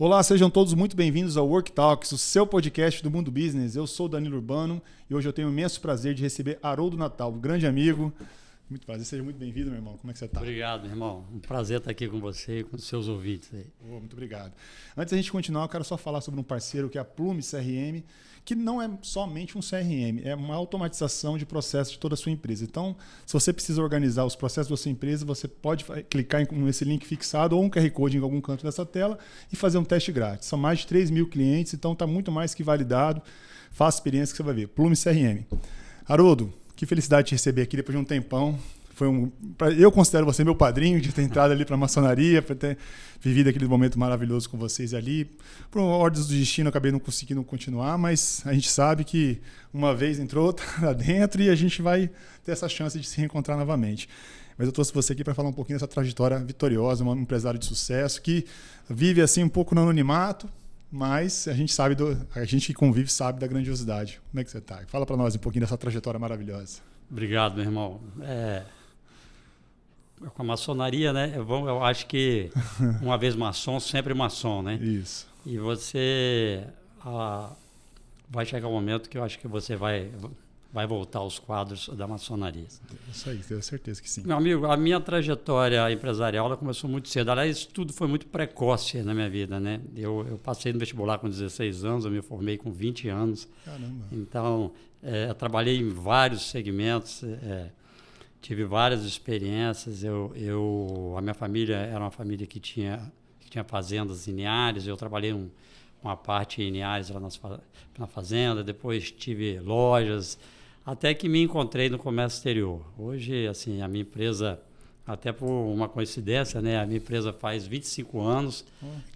Olá, sejam todos muito bem-vindos ao Work Talks, o seu podcast do mundo business. Eu sou o Danilo Urbano e hoje eu tenho o imenso prazer de receber Haroldo Natal, um grande amigo. Muito prazer, seja muito bem-vindo, meu irmão. Como é que você está? Obrigado, meu irmão. Um prazer estar aqui com você e com os seus ouvintes aí. Muito obrigado. Antes da gente continuar, eu quero só falar sobre um parceiro que é a Plume CRM, que não é somente um CRM, é uma automatização de processos de toda a sua empresa. Então, se você precisa organizar os processos da sua empresa, você pode clicar nesse link fixado ou um QR Code em algum canto dessa tela e fazer um teste grátis. São mais de 3 mil clientes, então está muito mais que validado. Faça a experiência que você vai ver. Plume CRM. Haroldo, que felicidade te receber aqui depois de um tempão. Eu considero você meu padrinho de ter entrado ali para a maçonaria, para ter vivido aquele momento maravilhoso com vocês ali. Por ordens do destino, eu acabei não conseguindo continuar, mas a gente sabe que uma vez entrou, está lá dentro e a gente vai ter essa chance de se reencontrar novamente. Mas eu trouxe você aqui para falar um pouquinho dessa trajetória vitoriosa, um empresário de sucesso que vive assim um pouco no anonimato, mas a gente que convive sabe da grandiosidade. Como é que você está? Fala para nós um pouquinho dessa trajetória maravilhosa. Obrigado, meu irmão. Com a maçonaria, né? Eu acho que uma vez maçom, sempre maçom, né? Isso. E você vai chegar um momento que eu acho que você vai voltar aos quadros da maçonaria. Isso aí, tenho certeza que sim. Meu amigo, a minha trajetória empresarial ela começou muito cedo. Aliás, tudo foi muito precoce na minha vida, né? Eu passei no vestibular com 16 anos, eu me formei com 20 anos. Caramba. Então, eu trabalhei em vários segmentos, tive várias experiências. A minha família era uma família que tinha fazendas em Linhares. Eu trabalhei uma parte em Linhares lá na fazenda. Depois tive lojas, até que me encontrei no comércio exterior. Hoje, assim, a minha empresa, até por uma coincidência, né? A minha empresa faz 25 anos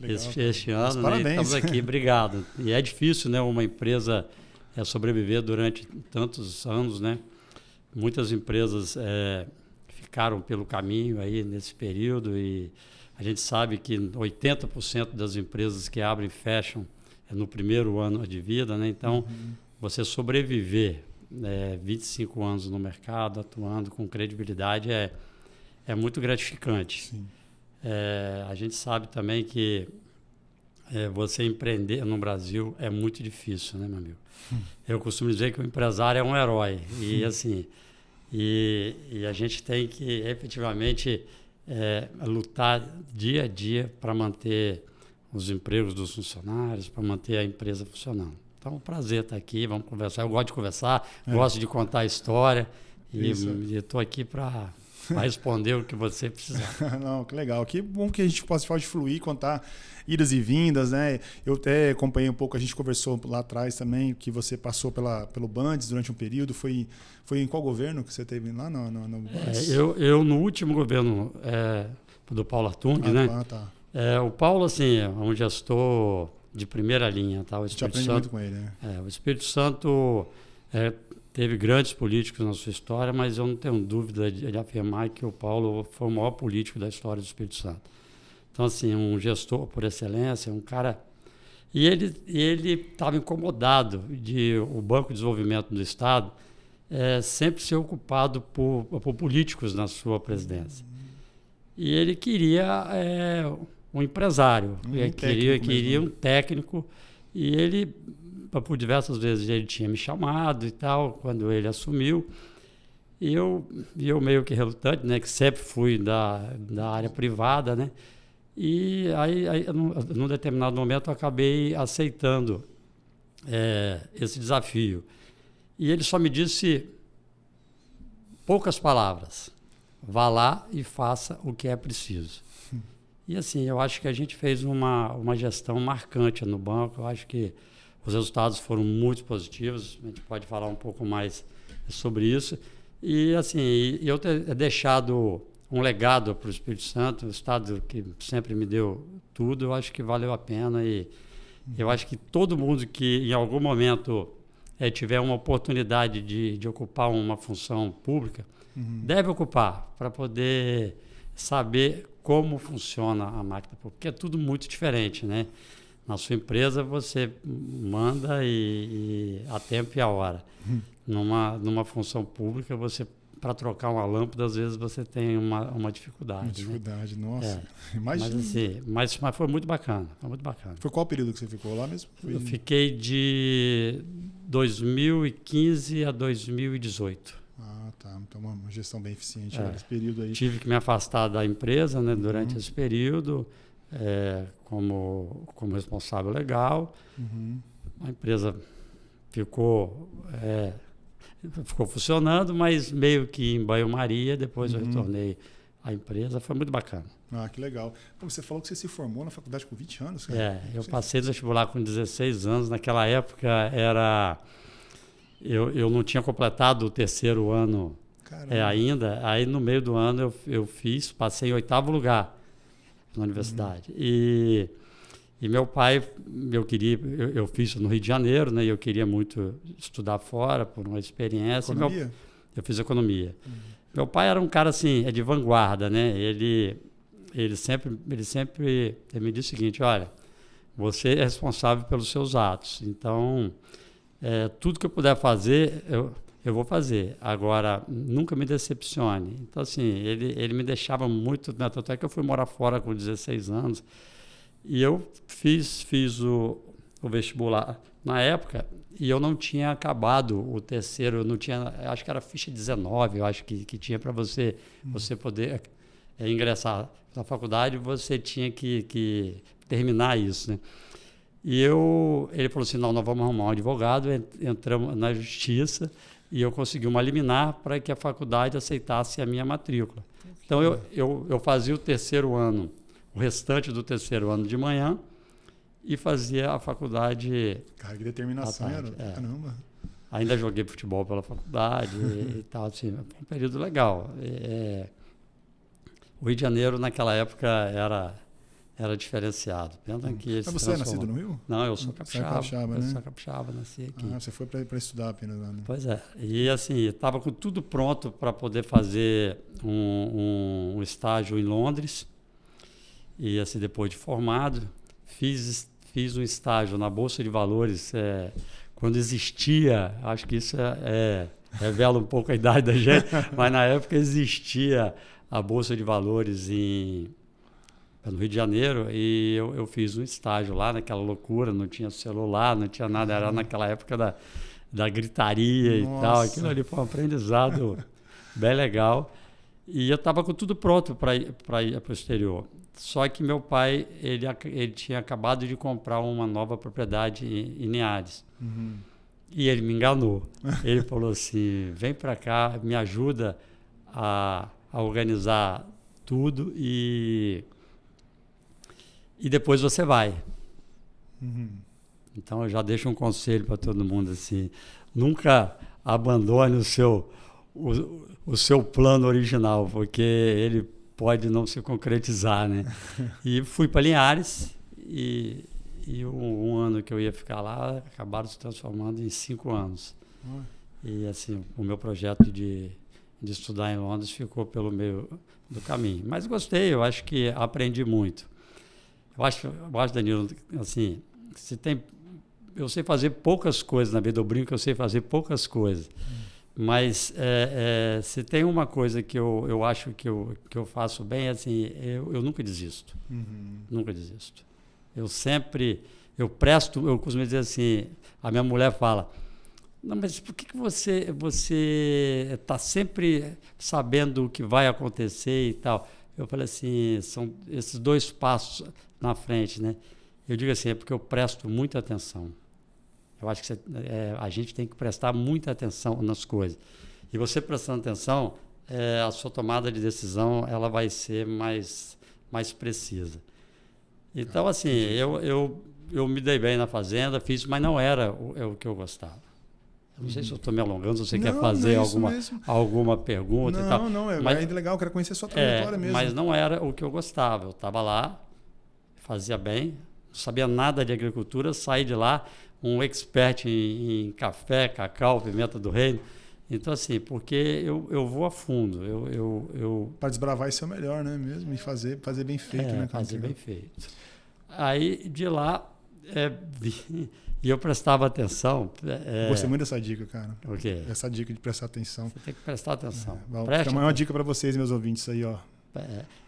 este ano. Parabéns. Né? Estamos aqui, obrigado. E é difícil, né? Uma empresa sobreviver durante tantos anos, né? Muitas empresas ficaram pelo caminho aí nesse período e a gente sabe que 80% das empresas que abrem e fecham no primeiro ano de vida, né? Então, você sobreviver 25 anos no mercado, atuando com credibilidade, é muito gratificante. Sim. A gente sabe também que você empreender no Brasil é muito difícil, né, meu amigo? Eu costumo dizer que o empresário é um herói. E assim, e a gente tem que efetivamente lutar dia a dia para manter os empregos dos funcionários, para manter a empresa funcionando. Então, é um prazer estar aqui, vamos conversar. Eu gosto de conversar, gosto de contar a história e estou aqui para responder o que você precisar. Não, que legal. Que bom que a gente pode fluir, contar idas e vindas, né? Eu até acompanhei um pouco, a gente conversou lá atrás também, que você passou pelo Bandes durante um período. Foi em qual governo que você teve lá no Bandes? Eu no último governo do Paulo Artung, né? Tá. O Paulo, assim, é um gestor de primeira linha, tá? O Espírito Santo, muito com ele, né? O Espírito Santo teve grandes políticos na sua história, mas eu não tenho dúvida de afirmar que o Paulo foi o maior político da história do Espírito Santo. Então, assim, um gestor por excelência, um cara... E ele estava incomodado de o Banco de Desenvolvimento do Estado sempre ser ocupado por políticos na sua presidência. E ele queria um empresário, queria um técnico, e ele... Por diversas vezes ele tinha me chamado e tal, quando ele assumiu. E eu meio que relutante, né, que sempre fui da área privada, né? E aí num determinado momento, eu acabei aceitando esse desafio. E ele só me disse poucas palavras: vá lá e faça o que é preciso. E assim, eu acho que a gente fez uma gestão marcante no banco. Eu acho que os resultados foram muito positivos, a gente pode falar um pouco mais sobre isso. E assim, eu ter deixado um legado para o Espírito Santo, o Estado que sempre me deu tudo, eu acho que valeu a pena. E eu acho que todo mundo que em algum momento tiver uma oportunidade de ocupar uma função pública, deve ocupar, para poder saber como funciona a máquina pública, porque é tudo muito diferente, né? Na sua empresa, você manda a tempo e a hora. Numa função pública, você para trocar uma lâmpada, às vezes você tem uma dificuldade. Uma dificuldade, né? Nossa. Imagina. Mas foi muito bacana. Foi muito bacana. Foi qual período que você ficou lá mesmo? Eu fiquei de 2015 a 2018. Ah, tá. Então uma gestão bem eficiente nesse período aí. Tive que me afastar da empresa, né, durante esse período, como responsável legal. A empresa ficou funcionando, mas meio que em banho-maria. Depois eu retornei à empresa. Foi muito bacana. Ah, que legal. Pô, você falou que você se formou na faculdade com 20 anos, cara? Eu passei do vestibular com 16 anos. Naquela época eu não tinha completado o terceiro ano ainda. Aí no meio do ano eu passei em 8º lugar na universidade. E meu pai, eu fiz no Rio de Janeiro, né? Eu queria muito estudar fora por uma experiência. Economia? Eu fiz economia. Meu pai era um cara assim, de vanguarda, né? Ele sempre me disse o seguinte: olha, você é responsável pelos seus atos. Então, tudo que eu puder fazer, eu vou fazer. Agora, nunca me decepcione. Então, assim, ele me deixava muito, né? Tanto é que eu fui morar fora com 16 anos. E eu fiz o vestibular na época e eu não tinha acabado o terceiro, eu não tinha, acho que era ficha 19, eu acho que tinha para você poder ingressar na faculdade, você tinha que terminar isso, né? E ele falou assim, não, nós vamos arrumar um advogado, entramos na justiça e eu consegui uma liminar para que a faculdade aceitasse a minha matrícula. Então eu fazia o terceiro ano, o restante do terceiro ano de manhã, e fazia a faculdade. Carga de determinação, caramba. Ainda joguei futebol pela faculdade e tal, assim, foi um período legal. O Rio de Janeiro, naquela época, era diferenciado. Mas você é nascido no Rio? Não, eu sou capixaba. Eu sou capixaba, nasci aqui. Você foi para estudar apenas lá, né? Pois é. E assim, estava com tudo pronto para poder fazer um estágio em Londres. E assim, depois de formado, fiz um estágio na Bolsa de Valores quando existia, acho que isso revela um pouco a idade da gente, mas na época existia a Bolsa de Valores no Rio de Janeiro, e eu fiz um estágio lá, naquela loucura, não tinha celular, não tinha nada, era naquela época da gritaria. Nossa. E tal, aquilo ali foi um aprendizado bem legal. E eu estava com tudo pronto para ir para o exterior. Só que meu pai, ele tinha acabado de comprar uma nova propriedade em Linhares. E ele me enganou. Ele falou assim, vem para cá, me ajuda a organizar tudo e depois você vai. Então eu já deixo um conselho para todo mundo assim, nunca abandone o seu plano original, porque ele pode não se concretizar, né? E fui para Linhares e um ano que eu ia ficar lá acabaram se transformando em 5 anos. E assim, o meu projeto de estudar em Londres ficou pelo meio do caminho. Mas gostei, eu acho que aprendi muito. Eu acho, Danilo, assim, eu sei fazer poucas coisas na vida, eu brinco que eu sei fazer poucas coisas. Mas se tem uma coisa que eu acho que eu faço bem, assim, eu nunca desisto. Nunca desisto. Eu costumo dizer assim, a minha mulher fala, não, mas por que você está sempre sabendo o que vai acontecer e tal? Eu falei assim, são esses 2 passos na frente, né? Eu digo assim, é porque eu presto muita atenção. Eu acho que a gente tem que prestar muita atenção nas coisas. E você prestando atenção, a sua tomada de decisão ela vai ser mais precisa. Então, assim, eu me dei bem na fazenda, fiz, mas não era o que eu gostava. Eu não sei se eu estou me alongando, se você quer fazer alguma pergunta e tal. Não, é ainda legal, eu quero conhecer a sua trajetória mesmo. Mas não era o que eu gostava. Eu estava lá, fazia bem, não sabia nada de agricultura, saí de lá um expert em café, cacau, pimenta do reino. Então, assim, porque eu vou a fundo. Para desbravar isso é o melhor, né? Mesmo, e fazer bem feito, né? Fazer bem feito. Aí, de lá, E eu prestava atenção. Gostei muito dessa dica, cara. O quê? Essa dica de prestar atenção. Você tem que prestar atenção. É uma dica para vocês, meus ouvintes aí, ó.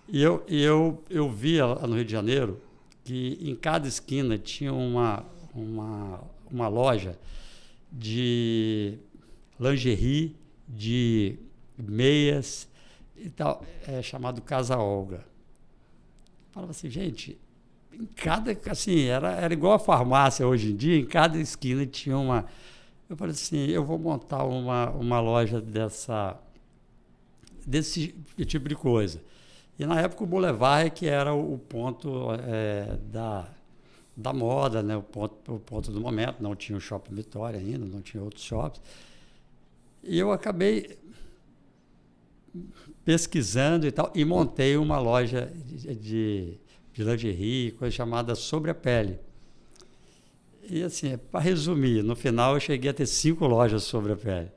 E eu via lá no Rio de Janeiro que em cada esquina tinha uma loja de lingerie, de meias e tal, chamado Casa Olga. Falava assim, gente, em cada, assim, era igual a farmácia hoje em dia, em cada esquina tinha uma. Eu falei assim, eu vou montar uma loja desse tipo de coisa. E na época o Boulevard que era o ponto da moda, né? o ponto do momento, não tinha o Shopping Vitória ainda, não tinha outros shoppings. E eu acabei pesquisando e tal, e montei uma loja de lingerie, coisa chamada Sobre a Pele. E assim, para resumir, no final eu cheguei a ter 5 lojas sobre a pele.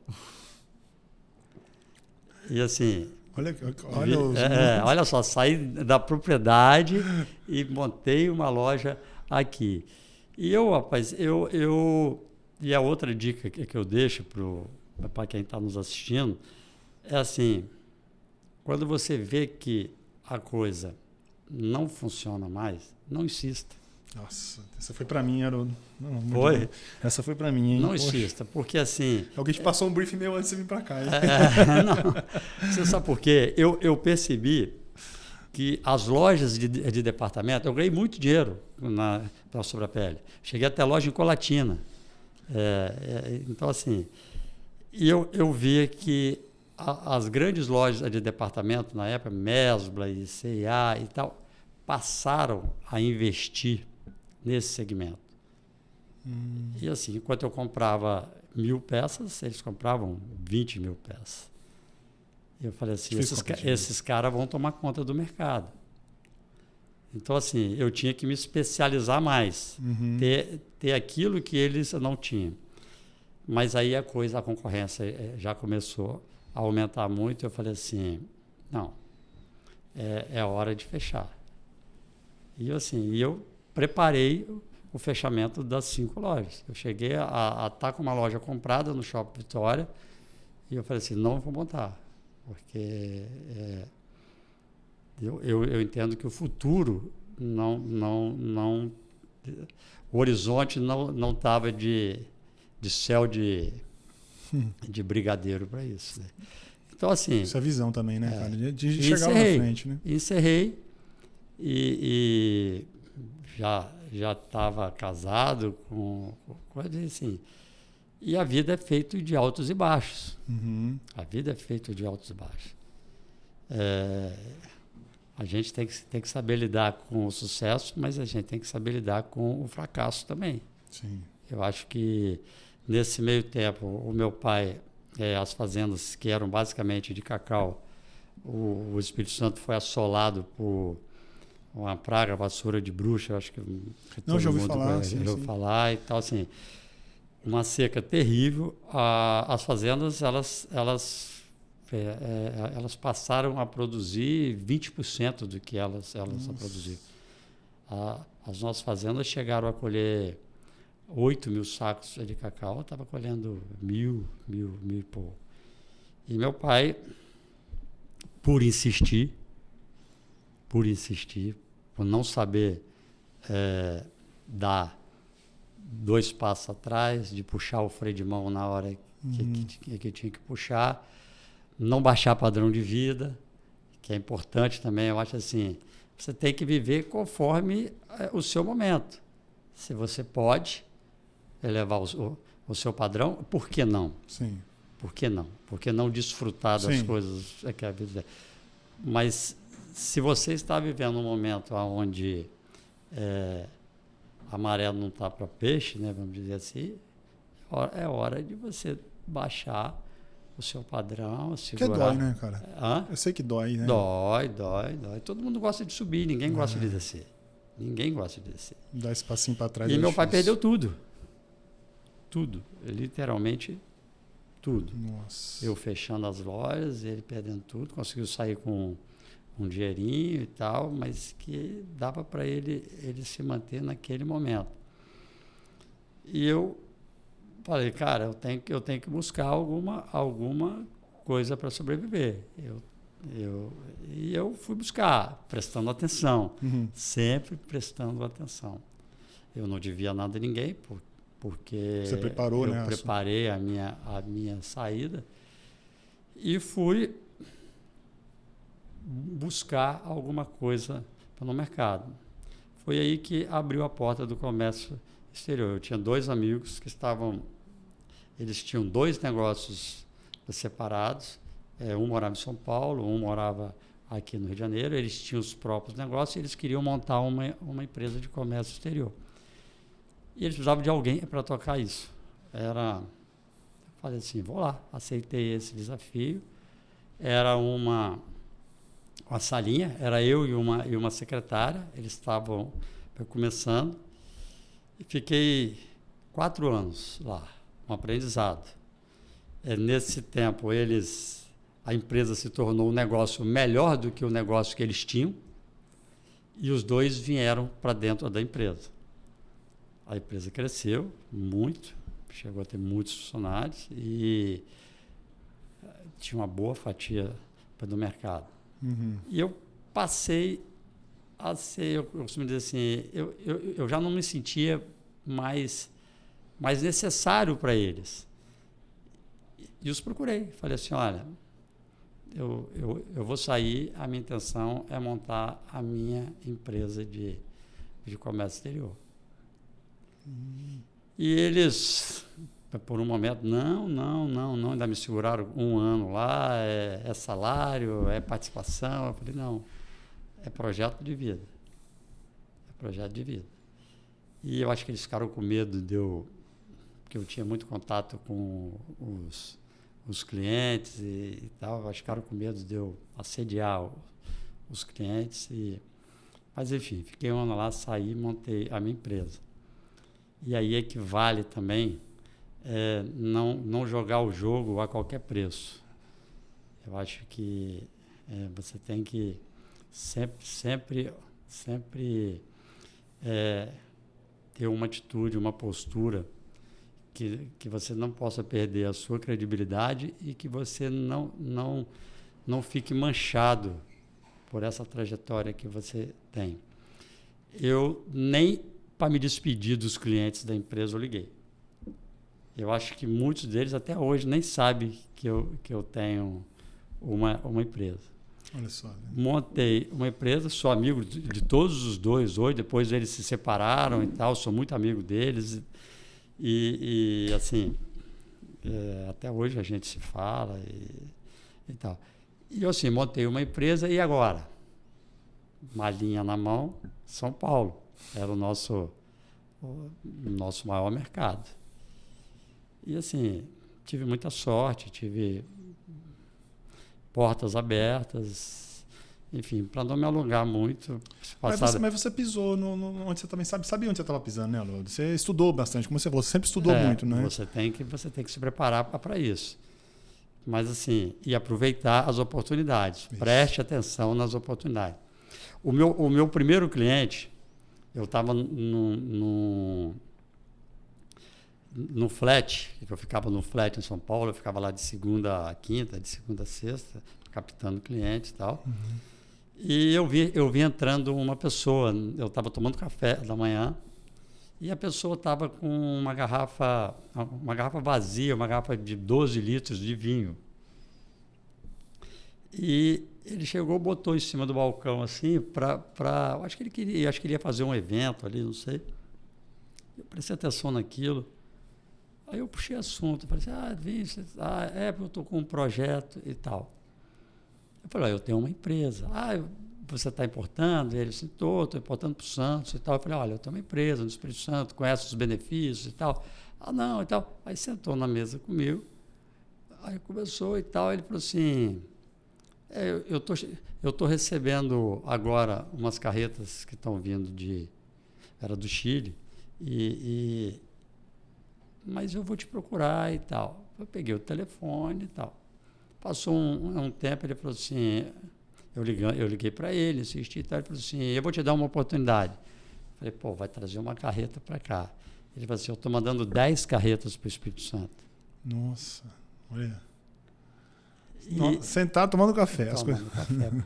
E assim... Olha só, saí da propriedade e montei uma loja aqui. E eu, rapaz, e a outra dica que eu deixo para quem está nos assistindo é assim, quando você vê que a coisa não funciona mais, não insista. Nossa, essa foi para mim, Haroldo. Foi? Essa foi para mim, hein? Não insista, porque assim... Alguém te passou um briefing meu antes de vir para cá, hein? Não. Você sabe por quê? Eu percebi que as lojas de departamento... Eu ganhei muito dinheiro para Sobre a Pele. Cheguei até loja em Colatina. Então, assim... E eu via que as grandes lojas de departamento, na época, Mesbla e C&A e tal, passaram a investir nesse segmento. E assim, enquanto eu comprava 1.000 peças, eles compravam 20.000 peças. E eu falei assim, esses caras vão tomar conta do mercado. Então, assim, eu tinha que me especializar mais, ter aquilo que eles não tinham. Mas aí a concorrência já começou a aumentar muito. Eu falei assim, não, é hora de fechar. E assim, eu preparei o fechamento das 5 lojas. Eu cheguei a estar com uma loja comprada no Shopping Vitória e eu falei assim, não vou montar, porque eu entendo que o futuro o horizonte não estava de céu de brigadeiro para isso. Né? Então, assim... Essa visão também, né, cara? De chegar lá na frente, né? Encerrei e já estava casado com coisa assim. E a vida é feita de altos e baixos. A vida é feita de altos e baixos. A gente tem que saber lidar com o sucesso, mas a gente tem que saber lidar com o fracasso também. Sim. Eu acho que nesse meio tempo, o meu pai, as fazendas que eram basicamente de cacau, o Espírito Santo foi assolado por uma praga, vassoura de bruxa, acho que não, já ouvi falar, já ouviu falar e tal, assim, uma seca terrível. As fazendas, elas passaram a produzir 20% do que elas produziam. As nossas fazendas chegaram a colher 8.000 sacos de cacau, eu estava colhendo 1.000 e pouco. E meu pai, por insistir, por não saber dar 2 passos atrás, de puxar o freio de mão na hora que tinha que puxar, não baixar padrão de vida, que é importante também. Eu acho assim, você tem que viver conforme o seu momento. Se você pode elevar o seu padrão, por que não? Sim. Por que não? Por que não desfrutar das Sim. coisas que a vida é? Mas se você está vivendo um momento onde a maré não está para peixe, né, vamos dizer assim, é hora de você baixar o seu padrão, segurar. Que dói, né, cara? Hã? Eu sei que dói, né? Dói. Todo mundo gosta de subir, ninguém gosta de descer. Ninguém gosta de descer. Dá esse passinho para trás. E meu pai perdeu tudo. Tudo. Literalmente tudo. Nossa. Eu fechando as lojas, ele perdendo tudo, conseguiu sair com um dinheirinho e tal, mas que dava para ele se manter naquele momento. E eu falei, cara, eu tenho que buscar alguma coisa para sobreviver. E eu fui buscar, prestando atenção, sempre prestando atenção. Eu não devia nada a ninguém, porque você preparou, eu preparei a minha saída e fui buscar alguma coisa no mercado. Foi aí que abriu a porta do comércio exterior. Eu tinha 2 amigos que eles tinham 2 negócios separados, um morava em São Paulo, um morava aqui no Rio de Janeiro, eles tinham os próprios negócios e eles queriam montar uma empresa de comércio exterior. E eles precisavam de alguém para tocar isso. Eu falei assim, vou lá, aceitei esse desafio. Era uma salinha, era eu e uma secretária, eles estavam começando, e fiquei 4 anos lá, um aprendizado. Nesse tempo, a empresa se tornou um negócio melhor do que o negócio que eles tinham, e os 2 vieram para dentro da empresa. A empresa cresceu muito, chegou a ter muitos funcionários e tinha uma boa fatia do mercado. E eu passei a ser, eu costumo dizer assim, eu já não me sentia mais necessário para eles. E os procurei. Falei assim, olha, eu vou sair, a minha intenção é montar a minha empresa de comércio exterior. E eles, por um momento, não, ainda me seguraram 1 ano lá, é salário, é participação. Eu falei, não, é projeto de vida. É projeto de vida. E eu acho que eles ficaram com medo porque eu tinha muito contato com os clientes e tal, eu acho que ficaram com medo de eu assediar os clientes. Mas, enfim, fiquei 1 ano lá, saí e montei a minha empresa. E aí equivale também não jogar o jogo a qualquer preço. Eu acho que você tem que sempre ter uma atitude, uma postura que você não possa perder a sua credibilidade e que você não fique manchado por essa trajetória que você tem. Eu nem para me despedir dos clientes da empresa eu liguei. Eu acho que muitos deles até hoje nem sabem que eu tenho uma empresa. Olha só. Né? Montei uma empresa, sou amigo de todos os 2 hoje, depois eles se separaram e tal, sou muito amigo deles. E assim, até hoje a gente se fala e tal. E eu assim, montei uma empresa e agora? Malinha na mão, São Paulo. Era o nosso maior mercado. E assim, tive muita sorte, tive portas abertas, enfim, para não me alongar muito. Mas você pisou onde você também sabia onde você estava pisando, né, Alô? Você estudou bastante, como você falou, você sempre estudou muito, né? Você tem que se preparar para isso. Mas assim, e aproveitar as oportunidades. Isso. Preste atenção nas oportunidades. O meu primeiro cliente, eu estava no flat, eu ficava no flat em São Paulo, eu ficava lá de segunda a quinta, de segunda a sexta, captando clientes e tal. E eu vi entrando uma pessoa, eu estava tomando café da manhã, e a pessoa estava com uma garrafa vazia, uma garrafa de 12 litros de vinho. E ele chegou, botou em cima do balcão assim, acho que ele ia fazer um evento ali, não sei. Eu prestei atenção naquilo. Aí eu puxei assunto, falei assim, Vinícius, porque eu estou com um projeto e tal. Eu falei, eu tenho uma empresa. Você está importando? Ele disse, estou importando para o Santos e tal. Eu falei, olha, eu tenho uma empresa no Espírito Santo, conhece os benefícios e tal. Não, e tal. Aí sentou na mesa comigo, aí começou e tal, ele falou assim, eu estou recebendo agora umas carretas que estão vindo era do Chile, mas eu vou te procurar e tal. Eu peguei o telefone e tal. Passou um tempo, ele falou assim, eu liguei para ele, insisti e tal, ele falou assim, eu vou te dar uma oportunidade. Falei, vai trazer uma carreta para cá. Ele falou assim, eu estou mandando 10 carretas para o Espírito Santo. Nossa, olha. Sentado tomando café. Café.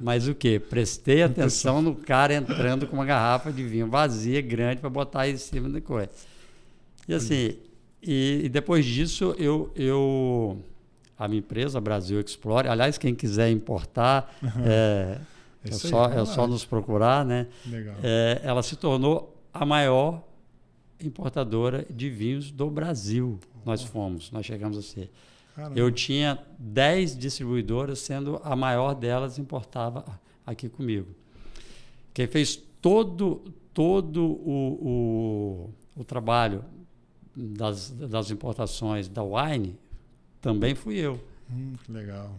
Mas o quê? Prestei atenção no cara entrando com uma garrafa de vinho vazia, grande, para botar aí em cima da coisa. E assim, e depois disso, a minha empresa, Brasil Explore, aliás, quem quiser importar, é só nos procurar, né? Legal. Ela se tornou a maior importadora de vinhos do Brasil. Nós chegamos a ser. Caramba. Eu tinha 10 distribuidoras, sendo a maior delas importava aqui comigo. Quem fez todo o trabalho das importações da Wine também fui eu. Que legal.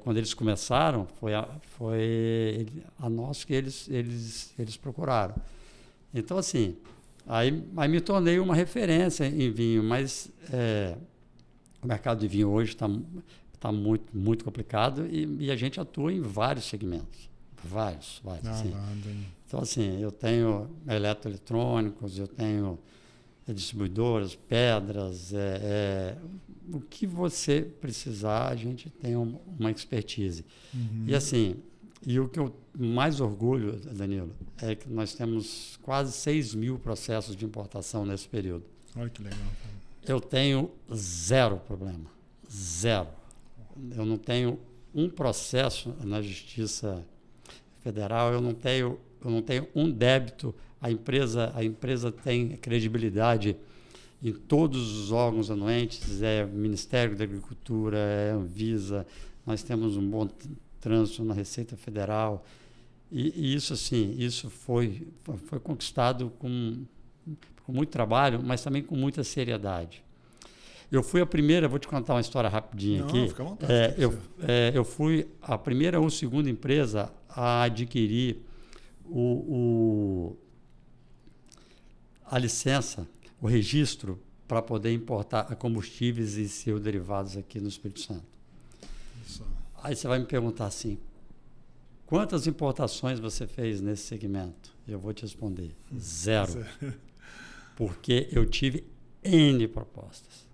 Quando eles começaram, foi a nós que eles procuraram. Então, assim, aí me tornei uma referência em vinho, mas o mercado de vinho hoje está muito, muito complicado e a gente atua em vários segmentos. Vários. Sim. Então, assim, eu tenho eletroeletrônicos, eu tenho distribuidoras, pedras, o que você precisar, a gente tem uma expertise. E assim, o que eu mais orgulho, Danilo, é que nós temos quase 6 mil processos de importação nesse período. Olha que legal. Eu tenho 0 problema. 0. Eu não tenho um processo na Justiça Federal, eu não tenho um débito. A empresa tem credibilidade em todos os órgãos anuentes, Ministério da Agricultura, Anvisa, nós temos um bom trânsito na Receita Federal, e isso, assim, isso foi conquistado com muito trabalho, mas também com muita seriedade. Eu fui a primeira, vou te contar uma história rapidinha aqui. Fica à vontade. Eu fui a primeira ou segunda empresa a adquirir a licença, o registro para poder importar combustíveis e seus derivados aqui no Espírito Santo. Isso. Aí você vai me perguntar assim, quantas importações você fez nesse segmento? Eu vou te responder, 0. Porque eu tive N propostas.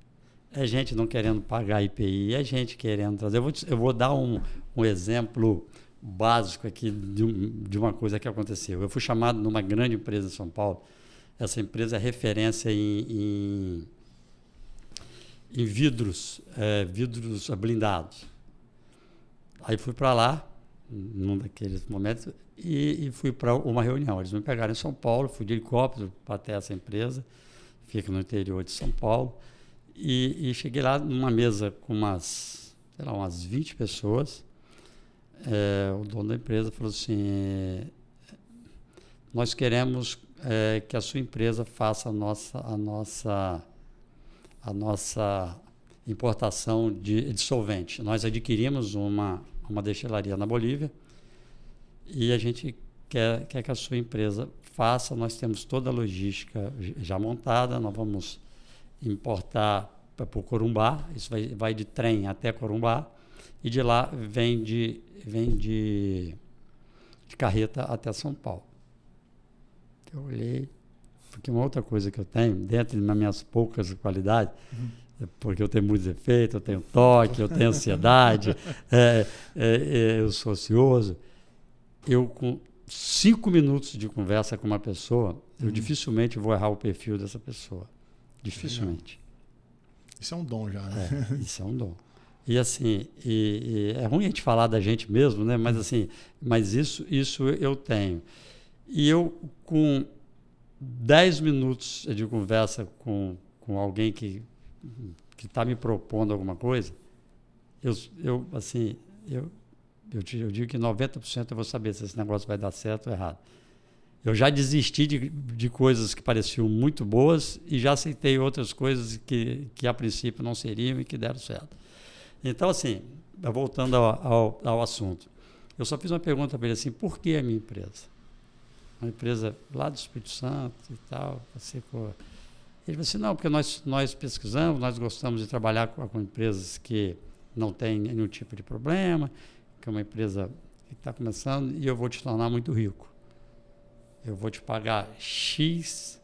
É gente não querendo pagar IPI, é gente querendo trazer. Eu vou dar um exemplo básico aqui de uma coisa que aconteceu. Eu fui chamado numa grande empresa em São Paulo. Essa empresa é referência em vidros, vidros blindados. Aí fui para lá, num daqueles momentos, e fui para uma reunião. Eles me pegaram em São Paulo, fui de helicóptero para até essa empresa, fica no interior de São Paulo, e cheguei lá numa mesa com umas 20 pessoas. O dono da empresa falou assim, nós queremos que a sua empresa faça a nossa importação de solvente. Nós adquirimos uma destilaria na Bolívia e a gente quer que a sua empresa faça. Nós temos toda a logística já montada, nós vamos importar para o Corumbá, isso vai de trem até Corumbá, e de lá vem de carreta até São Paulo. Eu olhei, porque uma outra coisa que eu tenho, dentro das minhas poucas qualidades, porque eu tenho muitos defeitos, eu tenho toque, eu tenho ansiedade, eu sou ocioso, eu com 5 minutos de conversa com uma pessoa, eu dificilmente vou errar o perfil dessa pessoa. Dificilmente. Isso é um dom já, né? Isso é um dom. E assim, é ruim a gente falar da gente mesmo, né? Mas assim, isso eu tenho. E eu, com 10 minutos de conversa com alguém que está me propondo alguma coisa, eu digo que 90% eu vou saber se esse negócio vai dar certo ou errado. Eu já desisti de coisas que pareciam muito boas e já aceitei outras coisas que a princípio não seriam e que deram certo. Então, assim, voltando ao assunto, eu só fiz uma pergunta para ele assim, por que a minha empresa? Uma empresa lá do Espírito Santo e tal. Ele falou assim, não, porque nós pesquisamos, nós gostamos de trabalhar com empresas que não têm nenhum tipo de problema, que é uma empresa que está começando e eu vou te tornar muito rico. Eu vou te pagar X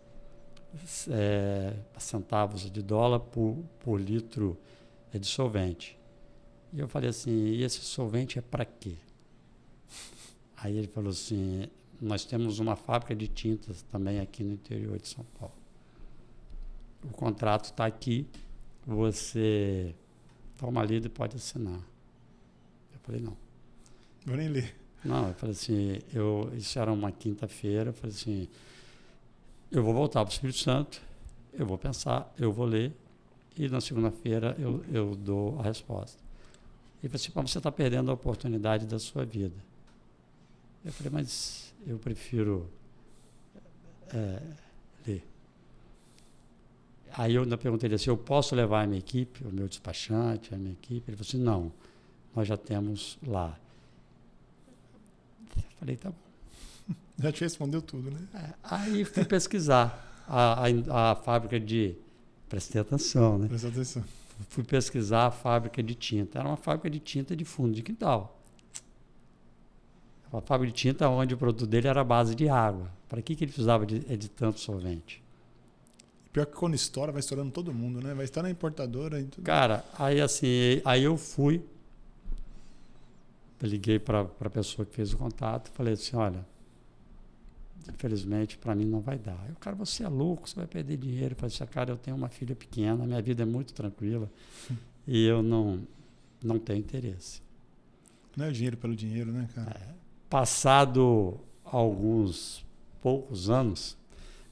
centavos de dólar por litro de solvente. E eu falei assim, e esse solvente é para quê? Aí ele falou assim, nós temos uma fábrica de tintas também aqui no interior de São Paulo. O contrato está aqui, você toma lido e pode assinar. Eu falei, não. Vou nem ler. Não, eu falei assim, isso era uma quinta-feira, eu falei assim, eu vou voltar para o Espírito Santo, eu vou pensar, eu vou ler, e na segunda-feira eu dou a resposta. Ele falou assim, você está perdendo a oportunidade da sua vida. Eu falei, mas eu prefiro ler. Aí eu ainda perguntei assim, eu posso levar a minha equipe, o meu despachante, a minha equipe? Ele falou assim, não, nós já temos lá. Eu falei, tá bom. Já te respondeu tudo, né? Aí fui pesquisar a fábrica de... Prestei atenção, né? Presta atenção. Fui pesquisar a fábrica de tinta. Era uma fábrica de tinta de fundo de quintal. Uma fábrica de tinta onde o produto dele era a base de água. Para que ele precisava de tanto solvente? Pior que quando estoura, vai estourando todo mundo, né? Vai estar na importadora e tudo. Cara, aí eu fui, liguei para a pessoa que fez o contato, falei assim, olha, infelizmente para mim não vai dar. Aí o cara, você é louco, você vai perder dinheiro. Eu falei assim, cara, eu tenho uma filha pequena, minha vida é muito tranquila e eu não tenho interesse. Não é o dinheiro pelo dinheiro, né, cara? Passado alguns poucos anos,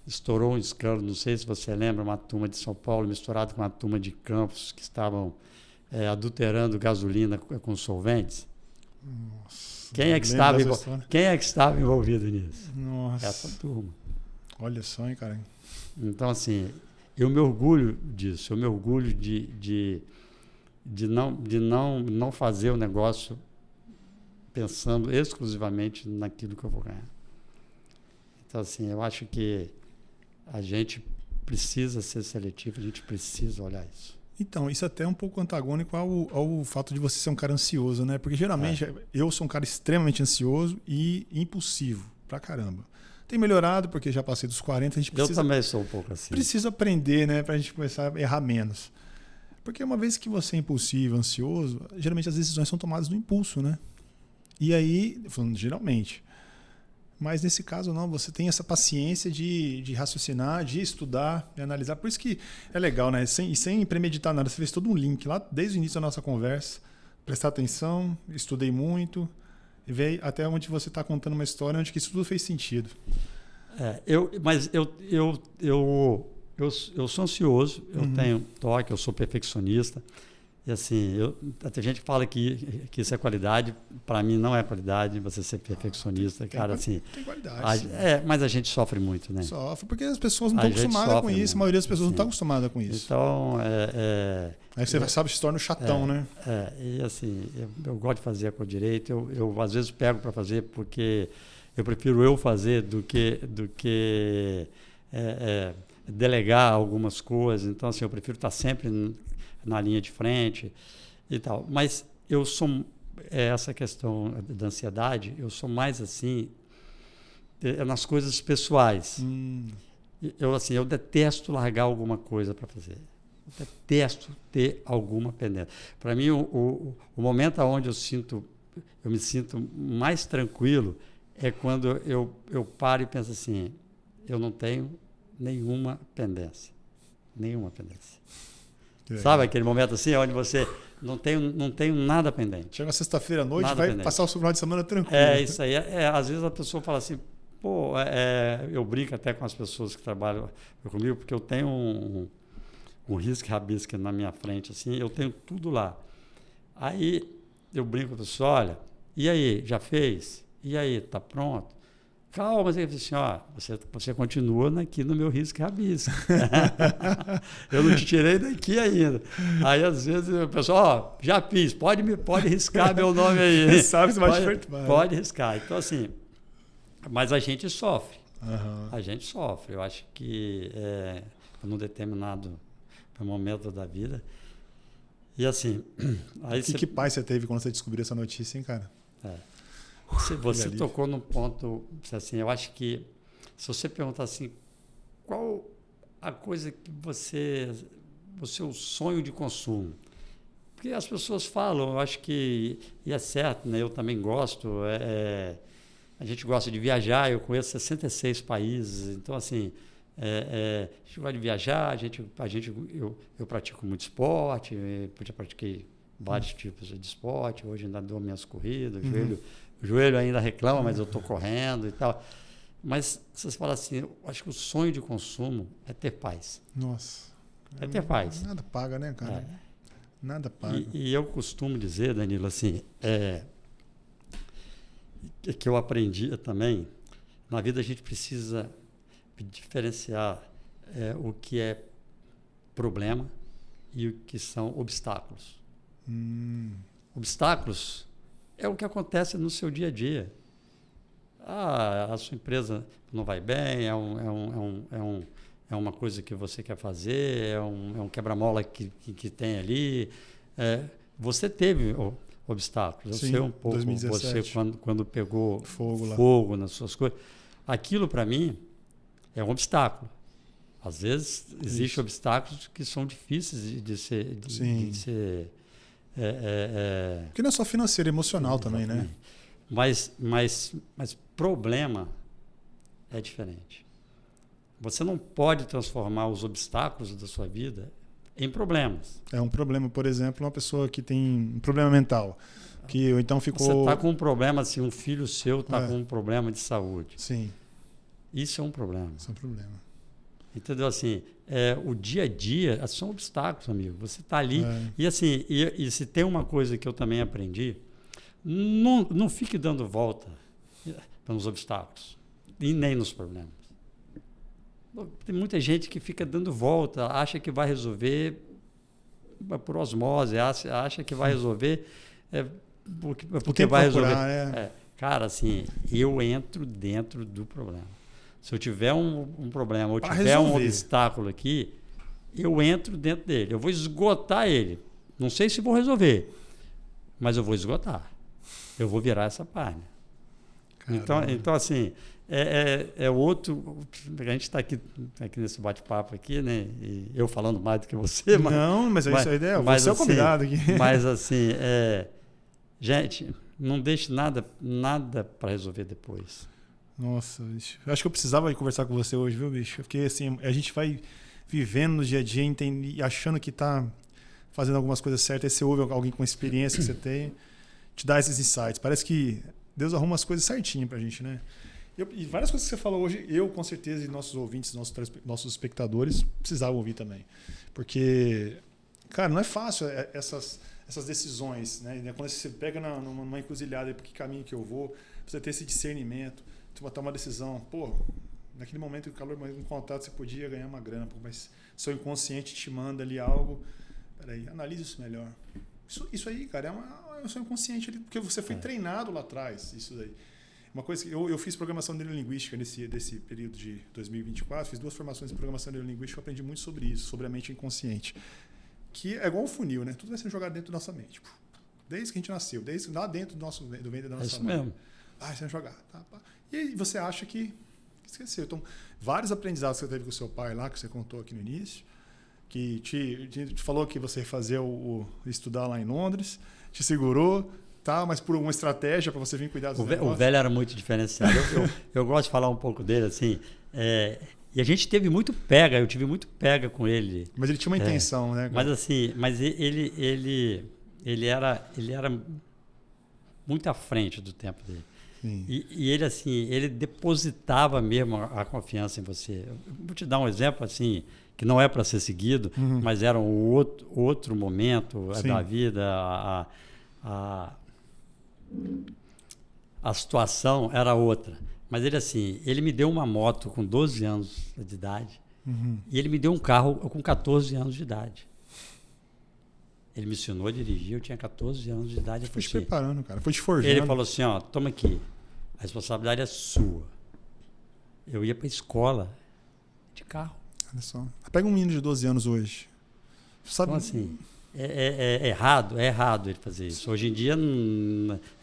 estourou um escândalo, não sei se você lembra, uma turma de São Paulo misturada com uma turma de Campos que estavam adulterando gasolina com solventes. Nossa, Quem é que estava envolvido nisso? Nossa. Essa turma. Olha só, hein, cara. Então, assim, eu me orgulho disso, eu me orgulho de não fazer o negócio pensando exclusivamente naquilo que eu vou ganhar. Então, assim, eu acho que a gente precisa ser seletivo, a gente precisa olhar isso. Então, isso até é um pouco antagônico ao fato de você ser um cara ansioso, né? Porque geralmente eu sou um cara extremamente ansioso e impulsivo pra caramba. Tem melhorado porque já passei dos 40, a gente precisa... Eu também sou um pouco assim. Precisa aprender, né? Pra gente começar a errar menos. Porque uma vez que você é impulsivo, ansioso, geralmente as decisões são tomadas no impulso, né? E aí, falando geralmente, mas nesse caso não, você tem essa paciência de raciocinar, de estudar, de analisar. Por isso que é legal, né? Sem premeditar nada, você fez todo um link lá desde o início da nossa conversa, prestar atenção, estudei muito, e veio até onde você está contando uma história onde que isso tudo fez sentido. Mas eu sou ansioso, eu tenho toque, eu sou perfeccionista. E assim, tem gente que fala que isso é qualidade, para mim não é qualidade, você ser perfeccionista, cara, assim... Tem qualidade, mas a gente sofre muito, né? Sofre, porque as pessoas não estão acostumadas com isso, muito. A maioria das pessoas não está acostumada com isso. Então, aí você sabe, se torna um chatão, né? E assim, eu gosto de fazer a coisa direito, eu às vezes pego para fazer porque eu prefiro eu fazer do que delegar algumas coisas, então assim, eu prefiro estar sempre na linha de frente e tal. Mas eu sou, essa questão da ansiedade, eu sou mais assim, nas coisas pessoais. Eu detesto largar alguma coisa para fazer. Eu detesto ter alguma pendência. Para mim, o momento onde eu me sinto mais tranquilo é quando eu paro e penso assim, eu não tenho nenhuma pendência. Nenhuma pendência. Sabe aquele momento assim, onde você não tem nada pendente. Chega sexta-feira à noite, vai passar o final de semana tranquilo. Isso aí. Às vezes a pessoa fala assim, pô, eu brinco até com as pessoas que trabalham comigo, porque eu tenho um risco-rabisco na minha frente, assim, eu tenho tudo lá. Aí eu brinco com a pessoa, olha, e aí, já fez? E aí, tá pronto? Calma, mas ele disse assim, você continua aqui no meu risco-rabisco. Eu não te tirei daqui ainda. Aí, às vezes, o pessoal, já fiz, pode riscar meu nome aí. Você sabe se vai te perturbar. Pode riscar. Então, assim, mas a gente sofre. Uhum. A gente sofre. Eu acho que num determinado momento da vida. E assim... Aí que pai você teve quando você descobriu essa notícia, hein, cara? Você tocou num ponto, assim, eu acho que se você perguntar assim, qual a coisa que você é o sonho de consumo. Porque as pessoas falam, eu acho que, e é certo, né? Eu também gosto, a gente gosta de viajar, eu conheço 66 países, então, assim, a gente gosta de viajar, eu pratico muito esporte, eu já pratiquei vários tipos de esporte, hoje ainda dou minhas corridas, o joelho ainda reclama, mas eu estou correndo e tal. Mas vocês falam assim, eu acho que o sonho de consumo é ter paz. Nossa. É ter paz. Nada paga, né, cara? Nada paga. E eu costumo dizer, Danilo, assim, que eu aprendi também, na vida a gente precisa diferenciar o que é problema e o que são obstáculos. Obstáculos é o que acontece no seu dia a dia. A sua empresa não vai bem, é uma coisa que você quer fazer, é um quebra-mola que tem ali. Você teve obstáculos. Sim, eu sei um pouco 2017. você quando pegou Fogo lá. fogo nas suas coisas. Aquilo, para mim, é um obstáculo. Às vezes, existem obstáculos que são difíceis de ser... Porque não é só financeiro, é emocional também, né? Mas problema é diferente. Você não pode transformar os obstáculos da sua vida em problemas. É um problema, por exemplo, uma pessoa que tem um problema mental, que então ficou... Você está com um problema, assim, um filho seu está com um problema de saúde. Sim. Isso é um problema. Isso é um problema. Entendeu? Assim, o dia a dia são obstáculos, amigo. Você está ali. E assim, e se tem uma coisa que eu também aprendi, não fique dando volta nos obstáculos e nem nos problemas. Tem muita gente que fica dando volta, acha que vai resolver por osmose, acha que vai resolver porque vai resolver. Cara, assim, eu entro dentro do problema. Se eu tiver um problema ou tiver um obstáculo aqui, eu entro dentro dele. Eu vou esgotar ele. Não sei se vou resolver, mas eu vou esgotar. Eu vou virar essa página. Então, assim, outro... A gente está aqui nesse bate-papo aqui, né? E eu falando mais do que você. Mas essa é a ideia. Você é o convidado aqui. Mas, assim, gente, não deixe nada para resolver depois. Nossa, bicho. Eu acho que eu precisava conversar com você hoje, viu, bicho? Porque assim, a gente vai vivendo no dia a dia e achando que tá fazendo algumas coisas certas, aí você ouve alguém com experiência que você tem, te dá esses insights. Parece que Deus arruma as coisas certinho pra gente, né? E várias coisas que você falou hoje, eu com certeza e nossos ouvintes, nossos espectadores precisavam ouvir também. Porque, cara, não é fácil essas decisões, né? Quando você pega numa encruzilhada, que caminho que eu vou, você ter esse discernimento, tomar uma decisão, naquele momento, o calor, um contato, você podia ganhar uma grana, mas seu inconsciente te manda ali algo, peraí, analise isso melhor. Isso aí, cara, é o seu inconsciente, porque você foi treinado lá atrás, isso daí. Uma coisa que eu fiz programação neurolinguística desse período de 2024, fiz 2 formações em programação neurolinguística, eu aprendi muito sobre isso, sobre a mente inconsciente, que é igual um funil, né? Tudo vai sendo jogado dentro da nossa mente, desde que a gente nasceu, desde lá dentro do ventre da nossa mãe. Mesmo. Vai sendo jogado, tá? E aí você acha que esqueceu. Então, vários aprendizados que você teve com o seu pai lá, que você contou aqui no início, que te falou que você ia fazer estudar lá em Londres, te segurou, tá? Mas por uma estratégia para você vir cuidar dos negócios. O velho era muito diferenciado. Eu gosto de falar um pouco dele, assim. E a gente teve muito pega, eu tive muito pega com ele. Mas ele tinha uma intenção, né? Mas assim, ele era muito à frente do tempo dele. E ele, assim, ele depositava mesmo a confiança em você. Eu vou te dar um exemplo, assim, que não é para ser seguido, mas era um outro momento da vida. A situação era outra. Mas ele, assim, ele me deu uma moto com 12 anos de idade e ele me deu um carro com 14 anos de idade. Ele me ensinou a dirigir, eu tinha 14 anos de idade. Foi te preparando, cara. Foi te forjando. Ele falou assim, toma aqui, a responsabilidade é sua. Eu ia para a escola de carro. Olha só. Pega um menino de 12 anos hoje. Sabe? Então, assim, é errado ele fazer isso. Hoje em dia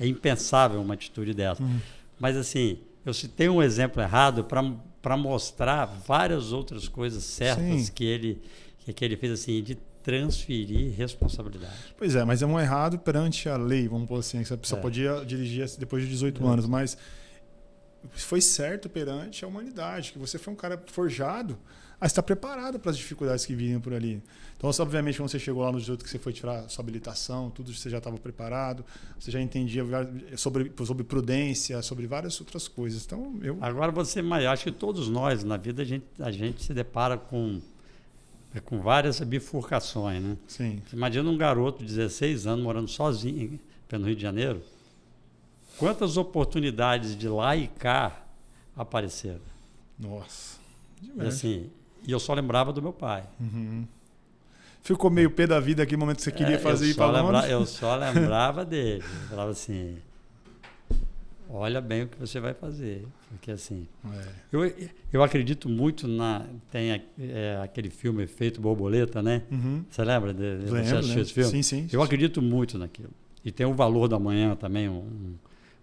é impensável uma atitude dessa. Mas, assim, eu citei um exemplo errado para mostrar várias outras coisas certas Sim. que ele fez, assim, de transferir responsabilidade. Pois é, mas é um errado perante a lei, vamos pôr assim, que a pessoa podia dirigir depois de 18 anos, mas foi certo perante a humanidade, que você foi um cara forjado a estar preparado para as dificuldades que vinham por ali. Então, obviamente, quando você chegou lá no 18, que você foi tirar sua habilitação, tudo você já estava preparado, você já entendia sobre prudência, sobre várias outras coisas. Então, Agora, acho que todos nós, na vida, a gente se depara com várias bifurcações, né? Sim. Imagina um garoto de 16 anos morando sozinho no Rio de Janeiro. Quantas oportunidades de lá e cá apareceram? Nossa. E assim, eu só lembrava do meu pai. Uhum. Ficou meio pé da vida aquele momento que você queria fazer ir para Londres? Eu só lembrava dele. Eu falava assim, olha bem o que você vai fazer. Porque assim, eu acredito muito tem aquele filme Efeito Borboleta, né? Uhum. Você lembra? Você assistiu esse filme? Sim, sim. Eu acredito muito naquilo. E tem O Valor da Manhã também,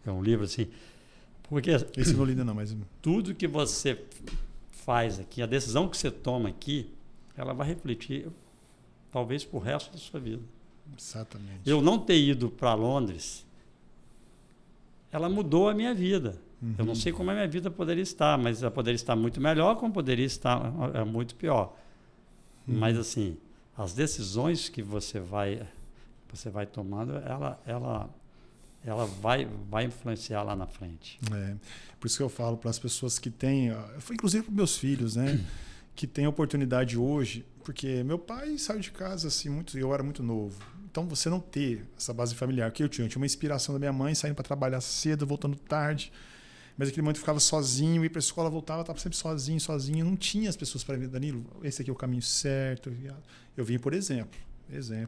é um livro assim. Porque esse não li ainda não, mas tudo que você faz aqui, a decisão que você toma aqui, ela vai refletir talvez pro resto da sua vida. Exatamente. Eu não ter ido para Londres, ela mudou a minha vida. Uhum. Eu não sei como a minha vida poderia estar, mas ela poderia estar muito melhor, como poderia estar muito pior. Uhum. Mas assim, as decisões que você vai tomando, ela vai influenciar lá na frente. Por isso que eu falo para as pessoas que têm, inclusive para meus filhos, né, que têm oportunidade hoje, porque meu pai saiu de casa assim eu era muito novo. Então você não ter essa base familiar que eu tinha uma inspiração da minha mãe saindo para trabalhar cedo, voltando tarde. Mas naquele momento eu ficava sozinho, ia para a escola, voltava, estava sempre sozinho, não tinha as pessoas para ver, Danilo, esse aqui é o caminho certo. Eu vim por exemplo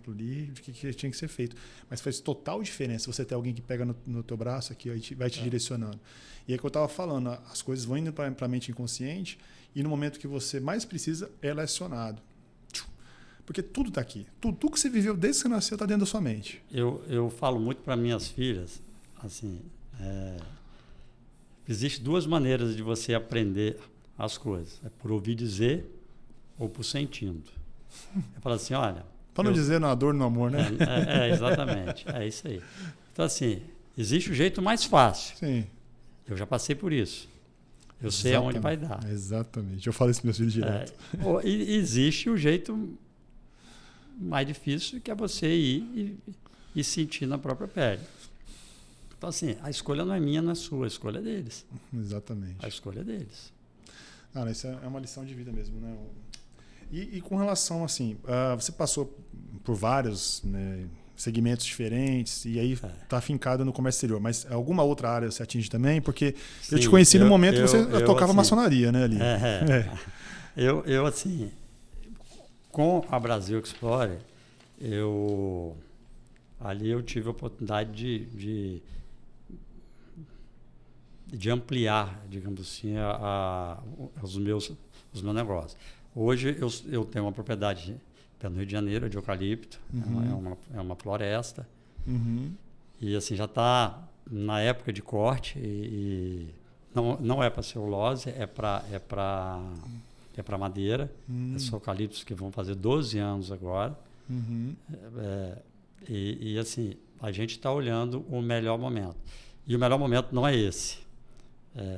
ali do que tinha que ser feito. Mas faz total diferença você ter alguém que pega no teu braço aqui e vai te direcionando. E é que eu estava falando, as coisas vão indo para a mente inconsciente e no momento que você mais precisa, ela é acionado. Porque tudo está aqui. Tudo que você viveu desde que você nasceu está dentro da sua mente. Eu falo muito para minhas filhas, assim, existem duas maneiras de você aprender as coisas. É por ouvir dizer ou por sentindo. Eu falo assim, olha... Para não dizer na dor, no amor, né? Exatamente. É isso aí. Então, assim, existe o jeito mais fácil. Sim. Eu já passei por isso. Eu sei aonde vai dar. Exatamente. Eu falo isso para meus filhos direto. E existe o jeito mais difícil, que é você ir e sentir na própria pele. Então, assim, a escolha não é minha, não é sua. A escolha é deles. Exatamente. A escolha é deles. Isso é uma lição de vida mesmo, né? E com relação, assim, você passou por vários, né, segmentos diferentes e aí está afincado no comércio exterior, mas alguma outra área você atinge também? Porque sim, eu te conheci no momento que você tocava assim, maçonaria, né, ali. Eu, assim, com a Brasil Explorer, ali eu tive a oportunidade de ampliar, digamos assim, os meus negócios. Hoje eu tenho uma propriedade no Rio de Janeiro, de eucalipto, é uma floresta, e assim já está na época de corte e não é para celulose, é para madeira, são eucaliptos que vão fazer 12 anos agora, e assim a gente está olhando o melhor momento, e o melhor momento não é esse.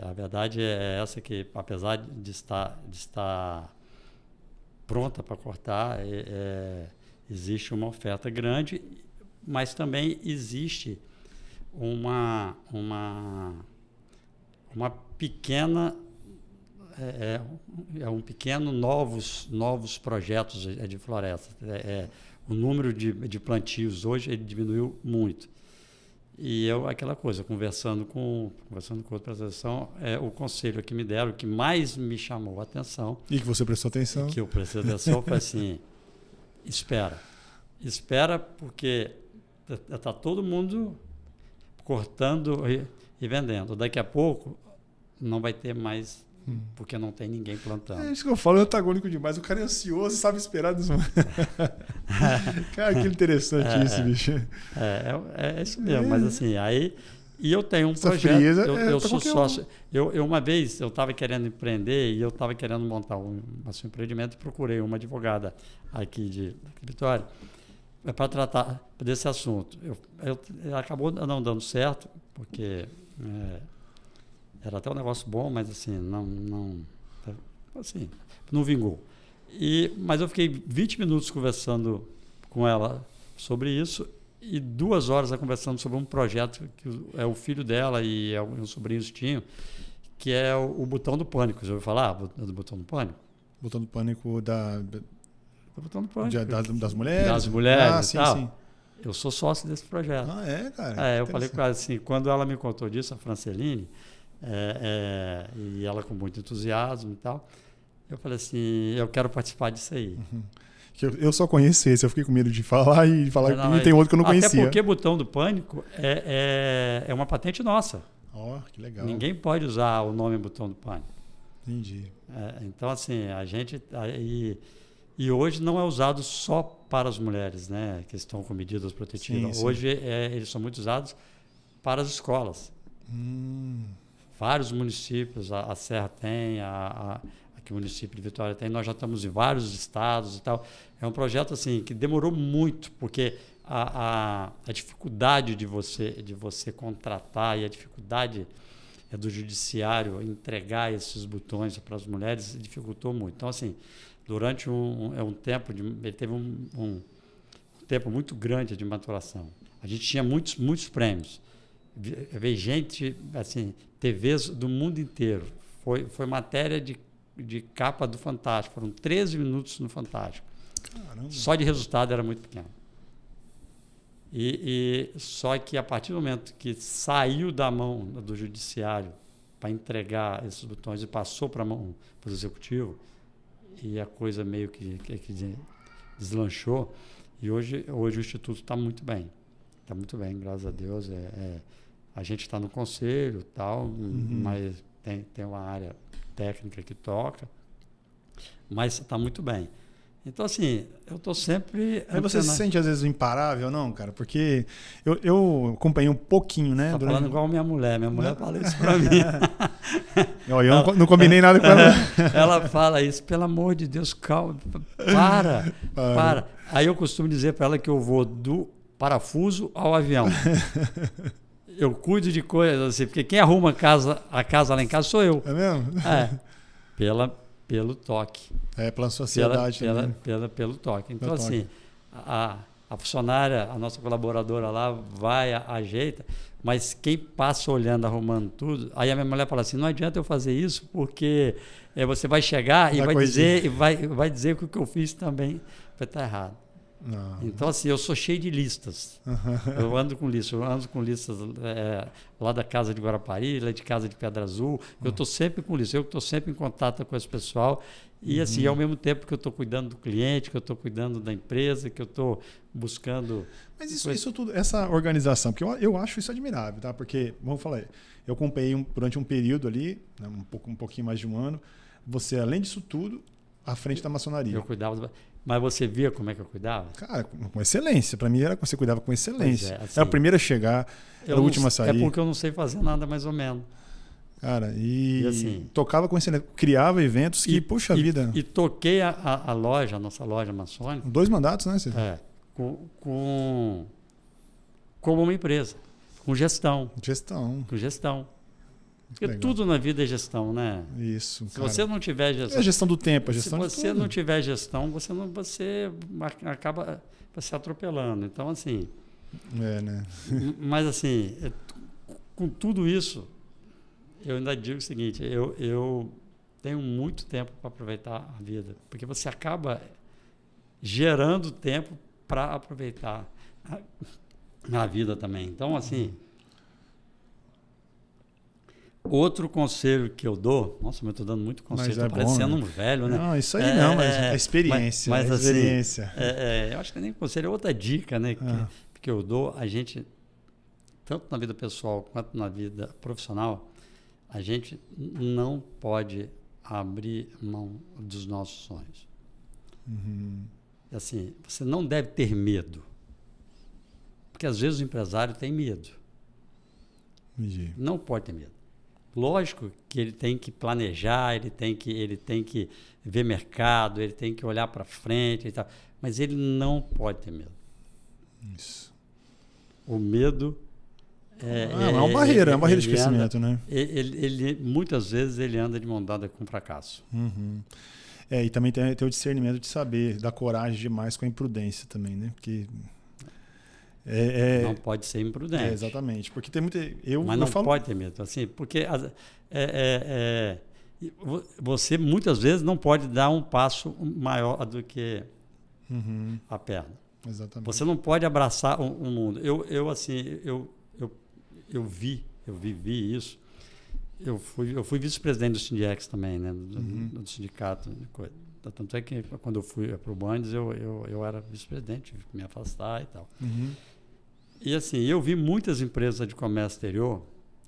A verdade é essa, que apesar de estar pronta para cortar, existe uma oferta grande, mas também existe uma pequena um pequeno novos projetos de floresta. O número de plantios hoje ele diminuiu muito. E aquela coisa, conversando com outra associação, o conselho que me deram, o que mais me chamou a atenção. E que você prestou atenção? Que eu prestei atenção foi assim, espera porque está todo mundo cortando e vendendo. Daqui a pouco não vai ter mais, porque não tem ninguém plantando. É isso que eu falo, é antagônico demais. O cara é ansioso, sabe esperar. Cara, que interessante isso, bicho. É isso mesmo, mas assim, aí E eu tenho um Essa projeto, frieza eu pra sou qualquer sócio. Uma vez eu estava querendo empreender e eu estava querendo montar um empreendimento e procurei uma advogada aqui de Vitória para tratar desse assunto. Acabou não dando certo, porque era até um negócio bom, mas assim, não vingou. Mas eu fiquei 20 minutos conversando com ela sobre isso e 2 horas conversando sobre um projeto que o filho dela e alguns sobrinhos tinham, que é o Botão do Pânico. Você ouviu falar do Botão do Pânico? Botão do Pânico Botão do Pânico. das mulheres? Das mulheres sim, e tal. sim. Eu sou sócio desse projeto. Cara? Eu falei com ela assim, quando ela me contou disso, a Franceline, e ela com muito entusiasmo e tal, eu falei assim, eu quero participar disso aí. Uhum. Eu só conheço esse, eu fiquei com medo de falar e tem outro que eu não conhecia. Até porque Botão do Pânico é uma patente nossa. Que legal. Ninguém pode usar o nome Botão do Pânico. Entendi. Então, assim, a gente... E hoje não é usado só para as mulheres, né, que estão com medidas protetivas. Sim. Hoje eles são muito usados para as escolas. Vários municípios, a Serra tem, aqui o município de Vitória tem, nós já estamos em vários estados e tal. É um projeto assim que demorou muito, porque a dificuldade de você contratar e a dificuldade do judiciário entregar esses botões para as mulheres dificultou muito. Então, assim, durante um tempo, ele teve um tempo muito grande de maturação. A gente tinha muitos prêmios. Veio gente, assim, TVs do mundo inteiro. Foi matéria de capa do Fantástico. Foram 13 minutos no Fantástico. Caramba. Só de resultado era muito pequeno. Só que a partir do momento que saiu da mão do judiciário para entregar esses botões e passou para a mão do executivo, e a coisa meio que deslanchou, e hoje o Instituto está muito bem. Está muito bem, graças a Deus. A gente está no conselho e tal, mas tem uma área técnica que toca, mas está muito bem. Então, assim, eu estou sempre... Mas você se sente, às vezes, imparável, não, cara? Porque eu acompanhei um pouquinho, né? Você está falando igual minha mulher. Minha mulher fala isso para mim. Eu não combinei nada com ela. Ela fala isso, pelo amor de Deus, calma, para. Aí eu costumo dizer para ela que eu vou do parafuso ao avião. Eu cuido de coisas assim, porque quem arruma a casa lá em casa sou eu. É mesmo? Pelo toque. Pela sociedade também. Pelo toque. Então, assim, a funcionária, a nossa colaboradora lá, vai, ajeita, mas quem passa olhando, arrumando tudo, aí a minha mulher fala assim, não adianta eu fazer isso, porque você vai chegar e vai dizer que o que eu fiz também vai estar errado. Não. Então, assim, eu sou cheio de listas. Eu ando com listas. Lá da casa de Guarapari, lá de casa de Pedra Azul. Eu estou sempre com listas. Eu estou sempre em contato com esse pessoal. E, assim, ao mesmo tempo que eu estou cuidando do cliente, que eu estou cuidando da empresa, que eu estou buscando... Mas isso tudo, essa organização, porque eu acho isso admirável, tá? Porque, vamos falar, eu acompanhei durante um período ali, né, um pouquinho mais de um ano, você, além disso tudo, à frente da maçonaria. Eu cuidava... Mas você via como é que eu cuidava? Cara, com excelência. Para mim era que você cuidava com excelência. Assim, era o primeiro a chegar, era o último a sair. É porque eu não sei fazer nada mais ou menos. Cara, e assim, tocava com excelência. Criava eventos que, puxa vida. E toquei a loja, a nossa loja maçônica. 2 mandatos, né, Cê? Como uma empresa. Com gestão. Com gestão. Porque legal. Tudo na vida é gestão, né? Isso. Se você não tiver gestão. É a gestão do tempo, a gestão Se você não tiver gestão, você acaba se atropelando. Então, assim. Né? Mas, assim, com tudo isso, eu ainda digo o seguinte: eu tenho muito tempo para aproveitar a vida. Porque você acaba gerando tempo para aproveitar a vida também. Então, assim. Outro conselho que eu dou, nossa, eu estou dando muito conselho, estou parecendo um velho, né? Não, isso aí não, mas a experiência. Mas a experiência. Assim, eu acho que nem conselho, é outra dica, né? Que eu dou, a gente, tanto na vida pessoal quanto na vida profissional, a gente não pode abrir mão dos nossos sonhos. Assim, você não deve ter medo, porque às vezes o empresário tem medo. Entendi. Não pode ter medo. Lógico que ele tem que planejar, ele tem que ver mercado, ele tem que olhar para frente e tal, mas ele não pode ter medo. Isso. O medo é uma barreira, é uma barreira de crescimento, né? Muitas vezes ele anda de mão dada com fracasso. Uhum. E também tem o discernimento de saber, dar coragem demais com a imprudência também, né? Porque não pode ser imprudente. Exatamente, porque tem muita... Mas não pode ter medo, assim, porque você muitas vezes não pode dar um passo maior do que a perna. Exatamente. Você não pode abraçar o mundo. Eu vivi isso. Eu fui vice-presidente do Sindex também, né? Do sindicato. Tanto é que quando eu fui para o Bandes, eu era vice-presidente, tive que me afastar e tal. E assim, eu vi muitas empresas de comércio exterior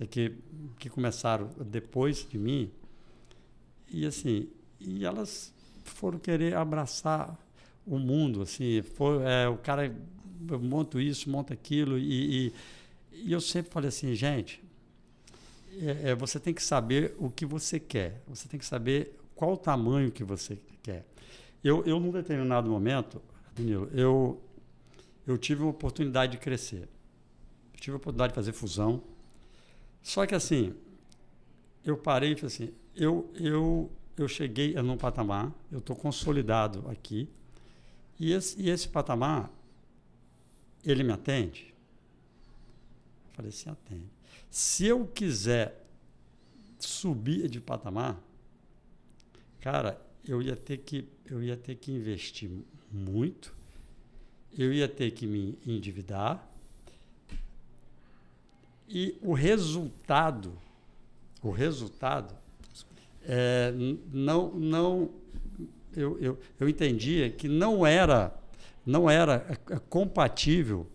que começaram depois de mim e elas foram querer abraçar o mundo, assim, o cara monta isso, monta aquilo e eu sempre falei assim, gente, você tem que saber o que você quer, você tem que saber qual o tamanho que você quer. Eu num determinado momento, Danilo, eu tive uma oportunidade de crescer. Eu tive a oportunidade de fazer fusão. Só que assim, eu parei e falei assim, eu cheguei num patamar, eu estou consolidado aqui, e esse patamar, ele me atende? Eu falei assim, atende. Se eu quiser subir de patamar, cara, eu ia ter que investir muito, eu ia ter que me endividar e o resultado eu entendia que não era compatível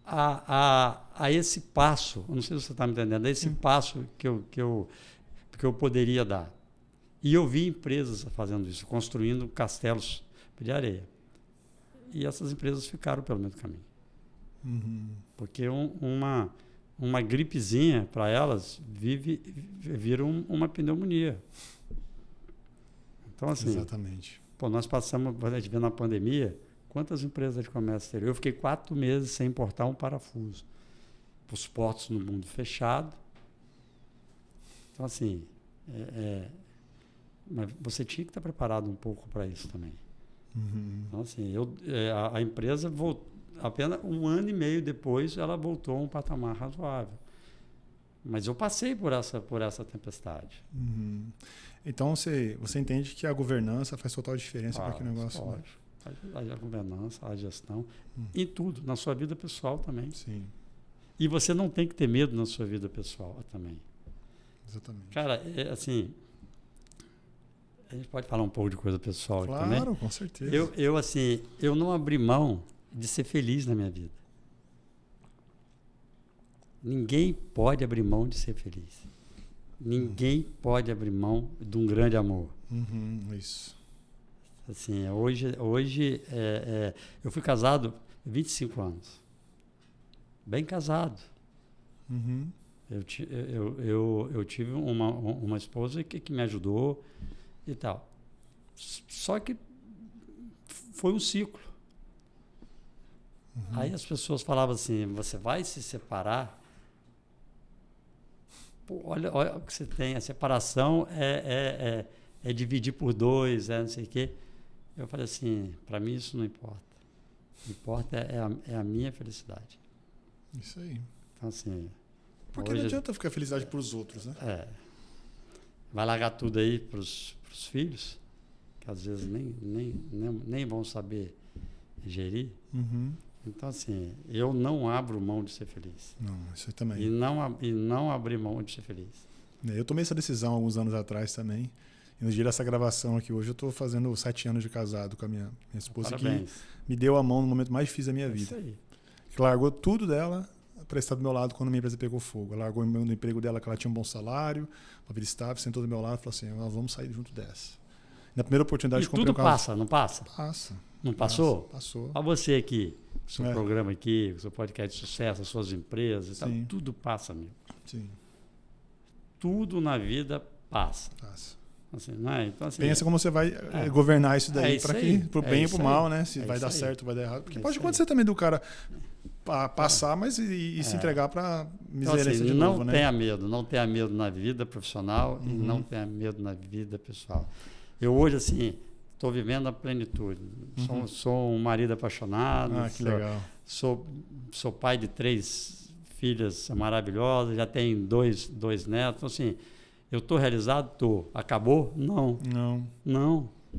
a esse passo, eu não sei se você está me entendendo, a esse passo que eu poderia dar. E eu vi empresas fazendo isso, construindo castelos de areia. E essas empresas ficaram pelo meio do caminho. Porque uma gripezinha para elas vira uma pneumonia. Então, assim, exatamente. Nós passamos, a gente vê na pandemia, quantas empresas de comércio exterior? Eu fiquei 4 meses sem importar um parafuso. Os portos no mundo fechado. Então, assim, mas você tinha que estar preparado um pouco para isso também. Então, assim, a empresa voltou, apenas 1 ano e meio depois, ela voltou a um patamar razoável. Mas eu passei por essa tempestade. Então, você entende que a governança faz total diferença para aquele negócio? Lógico. A governança, a gestão, em tudo, na sua vida pessoal também. Sim. E você não tem que ter medo na sua vida pessoal também. Exatamente. Cara, assim, a gente pode falar um pouco de coisa pessoal aqui também? Claro, com certeza. Eu não abri mão de ser feliz na minha vida. Ninguém pode abrir mão de ser feliz. Ninguém pode abrir mão de um grande amor. Isso. Assim, hoje eu fui casado 25 anos. Bem casado. Eu tive uma esposa que me ajudou e tal. Só que foi um ciclo. Aí as pessoas falavam assim, você vai se separar? Pô, olha o que você tem, a separação é dividir por 2, não sei o quê. Eu falei assim, para mim isso não importa. O que importa é a minha felicidade. Isso aí. Então, assim... Porque não adianta ficar felicidade para os outros, né? Vai largar tudo aí para os filhos, que às vezes nem vão saber gerir. Então, assim, eu não abro mão de ser feliz. Não, isso aí também. E não abrir mão de ser feliz. Eu tomei essa decisão alguns anos atrás também. E no dia dessa gravação aqui hoje, eu estou fazendo 7 anos de casado com a minha esposa. Parabéns. Que me deu a mão no momento mais difícil da minha vida. Isso aí. Que largou tudo dela para estar do meu lado quando a minha empresa pegou fogo. Ela largou no emprego dela, que ela tinha um bom salário, uma vida estável, sentou do meu lado e falou assim, nós vamos sair junto dessa. Na primeira oportunidade, e tudo passa, não passa? Passa. Não passou? Passou. Olha você aqui. seu programa aqui, o seu podcast de sucesso, as suas empresas, e tal, tudo passa, amigo. Sim. Tudo na vida passa. Assim, né? Então, assim, pensa como você vai governar isso daí para pro bem e pro mal, né? Se vai dar certo, vai dar errado. Porque pode acontecer também do cara passar, mas e se entregar para miséria de novo, né? Não tenha medo na vida profissional e não tenha medo na vida pessoal. Eu hoje, assim, estou vivendo a plenitude. Sou um marido apaixonado. Que legal. Sou pai de 3 filhas maravilhosas, já tenho dois netos. Então, assim, eu estou realizado? Estou. Acabou? Não.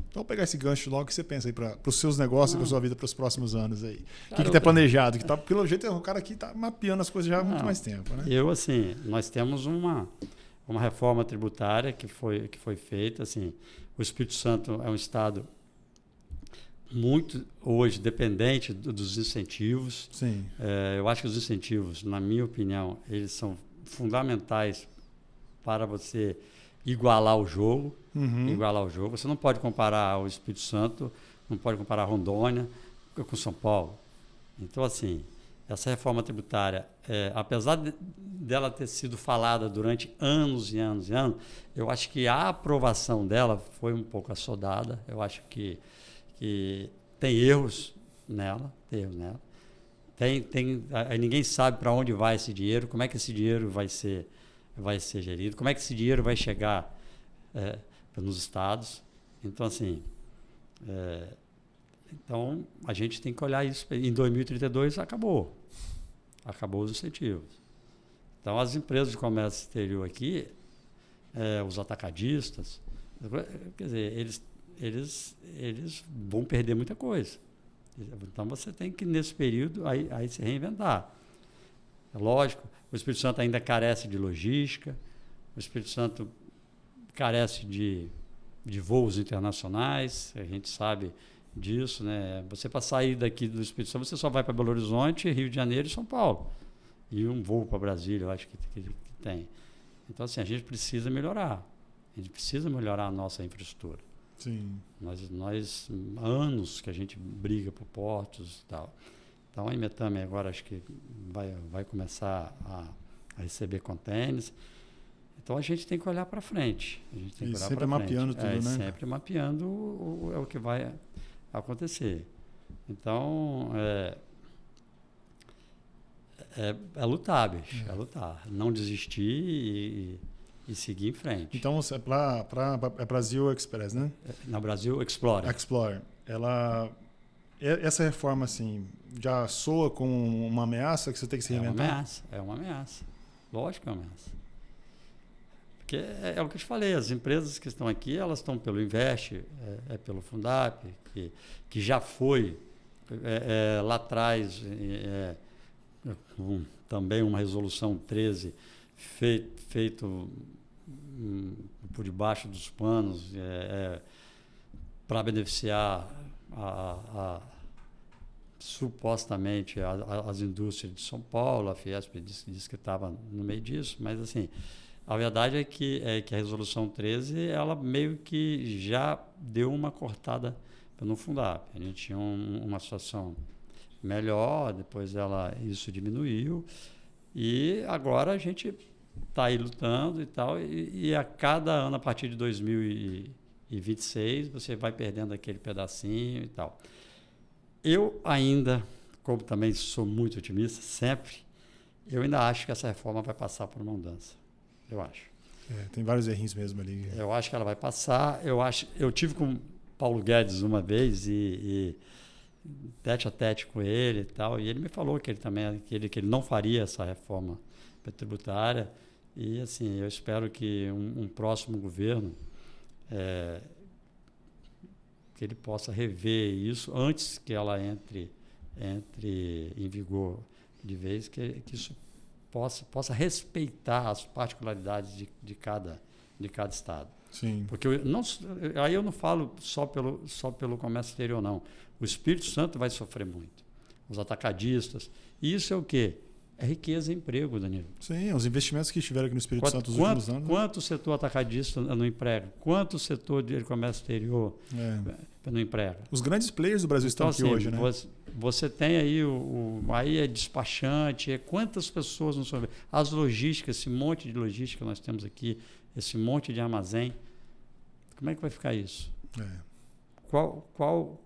Então, pegar esse gancho logo que você pensa aí para os seus negócios e para a sua vida para os próximos anos aí. O que está planejado? Pelo jeito, o cara aqui está mapeando as coisas já há muito mais tempo, né? Nós temos uma reforma tributária que foi feita. Assim, o Espírito Santo é um estado muito, hoje, dependente dos incentivos. Sim. Eu acho que os incentivos, na minha opinião, eles são fundamentais para você igualar o jogo. Você não pode comparar o Espírito Santo, não pode comparar Rondônia com São Paulo. Então, assim, essa reforma tributária, apesar dela ter sido falada durante anos e anos e anos, eu acho que a aprovação dela foi um pouco assodada. Eu acho que tem erros nela. Ninguém sabe para onde vai esse dinheiro, como é que esse dinheiro vai ser gerido, como é que esse dinheiro vai chegar nos estados. Então, assim, a gente tem que olhar isso. Em 2032 acabou os incentivos. Então, as empresas de comércio exterior aqui, os atacadistas, quer dizer, eles vão perder muita coisa. Então, você tem que, nesse período, aí se reinventar. É lógico, o Espírito Santo ainda carece de logística, o Espírito Santo carece de voos internacionais, a gente sabe disso, né? Você, para sair daqui do Espírito Santo, você só vai para Belo Horizonte, Rio de Janeiro e São Paulo. E um voo para Brasília, eu acho que tem. Então, assim, a gente precisa melhorar. A gente precisa melhorar a nossa infraestrutura. Sim. Nós anos que a gente briga por portos e tal. Então, a Imetame agora acho que vai começar a receber contêineres. Então, a gente tem que olhar para frente. A gente tem que olhar sempre mapeando tudo, né? Sempre mapeando o que vai acontecer. Então, é lutar, bicho. É lutar. Não desistir e seguir em frente. Então, é Brasil Express, né? Na Brasil Explorer. Essa reforma, assim, já soa como uma ameaça que você tem que se reinventar? É uma ameaça. Lógico que é uma ameaça. Porque é o que eu te falei, as empresas que estão aqui, elas estão pelo Invest, pelo Fundap, que já foi lá atrás, também uma resolução 13 feito por debaixo dos panos para beneficiar supostamente as indústrias de São Paulo. A Fiesp disse que estava no meio disso, mas assim, a verdade é que a resolução 13 ela meio que já deu uma cortada no Fundap. A gente tinha uma situação melhor, depois isso diminuiu e agora a gente está aí lutando e tal, e a cada ano, a partir de 2026, você vai perdendo aquele pedacinho e tal. Eu ainda, como também sou muito otimista, sempre, eu ainda acho que essa reforma vai passar por uma mudança. Eu acho. Tem vários errinhos mesmo ali. Eu acho que ela vai passar. Eu tive com Paulo Guedes uma vez e tete a tete com ele e tal, e ele me falou que ele não faria essa reforma tributária. E assim, eu espero que um próximo governo que ele possa rever isso antes que ela entre em vigor de vez, que isso possa respeitar as particularidades de cada estado. Sim. Porque aí eu não falo só pelo comércio exterior, não. O Espírito Santo vai sofrer muito. Os atacadistas. E isso é o quê? é riqueza e emprego, Danilo. Sim, os investimentos que tiveram aqui no Espírito Santo nos últimos anos. Quanto o setor atacadista não emprega? Quanto o setor de comércio exterior não emprega? Os grandes players do Brasil estão aqui hoje, né? Você tem aí aí é despachante, quantas pessoas não são... As logísticas, esse monte de logística que nós temos aqui, esse monte de armazém, como é que vai ficar isso? Qual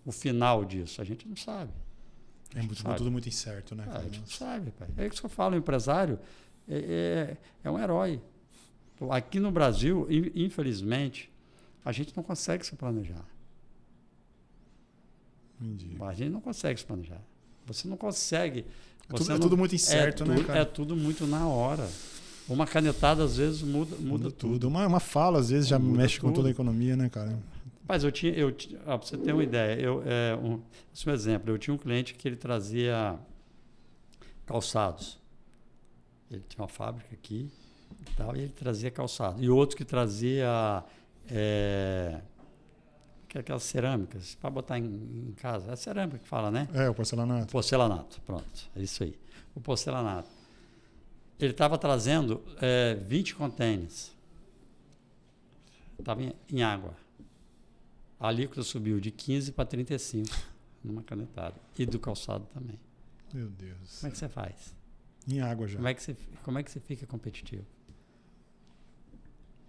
o final disso? A gente não sabe. Tudo muito incerto, né? A gente não sabe, pai. É isso que eu falo, o empresário é um herói. Aqui no Brasil, infelizmente, a gente não consegue se planejar. Entendi. A gente não consegue se planejar. Você não consegue. Tudo muito incerto, né, cara? É tudo muito na hora. Uma canetada, às vezes, muda tudo. Uma fala, às vezes, já mexe com toda a economia, né, cara? Mas para você ter uma ideia, um exemplo, eu tinha um cliente que ele trazia calçados. Ele tinha uma fábrica aqui e tal, e ele trazia calçado. E outro que trazia aquelas cerâmicas para botar em casa. É a cerâmica que fala, né? O porcelanato. Porcelanato, pronto. É isso aí. O porcelanato. Ele estava trazendo 20 contêineres. Estava em água. A alíquota subiu de 15 para 35 numa canetada. E do calçado também. Meu Deus. Como é que você faz? Em água já. Como é que você fica competitivo?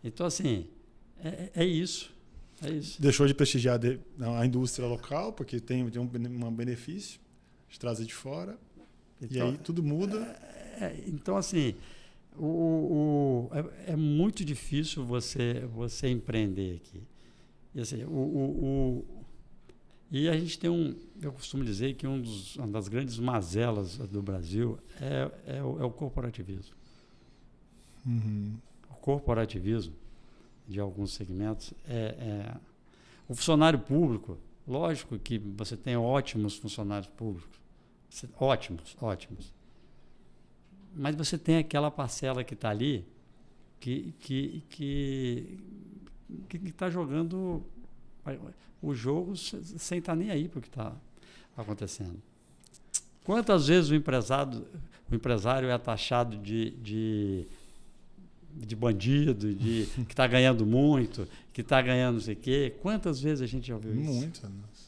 Então, assim, é isso. É isso. Deixou de prestigiar a indústria local, porque tem um benefício de trazer de fora. Então, e aí tudo muda. Então, assim, é muito difícil você empreender aqui. E, assim, e a gente tem eu costumo dizer que uma das grandes mazelas do Brasil é o corporativismo. Uhum. O corporativismo de alguns segmentos o funcionário público, lógico que você tem ótimos funcionários públicos, ótimos. Mas você tem aquela parcela que está ali que está jogando o jogo sem estar nem aí para o que está acontecendo. Quantas vezes o empresário é taxado de bandido, que está ganhando muito, que está ganhando não sei o quê? Quantas vezes a gente já ouviu isso?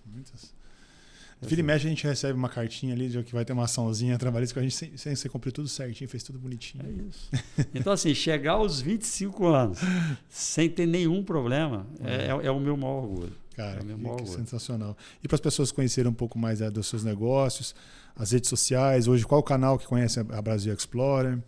Muitas. Vira e mexe, a gente recebe uma cartinha ali de que vai ter uma açãozinha trabalhista com a gente sem você cumpriu tudo certinho, fez tudo bonitinho. É isso. Então, assim, chegar aos 25 anos sem ter nenhum problema é o meu maior orgulho. Cara, que sensacional. E para as pessoas conhecerem um pouco mais dos seus negócios, as redes sociais, hoje qual o canal que conhece a Brasil Explorer?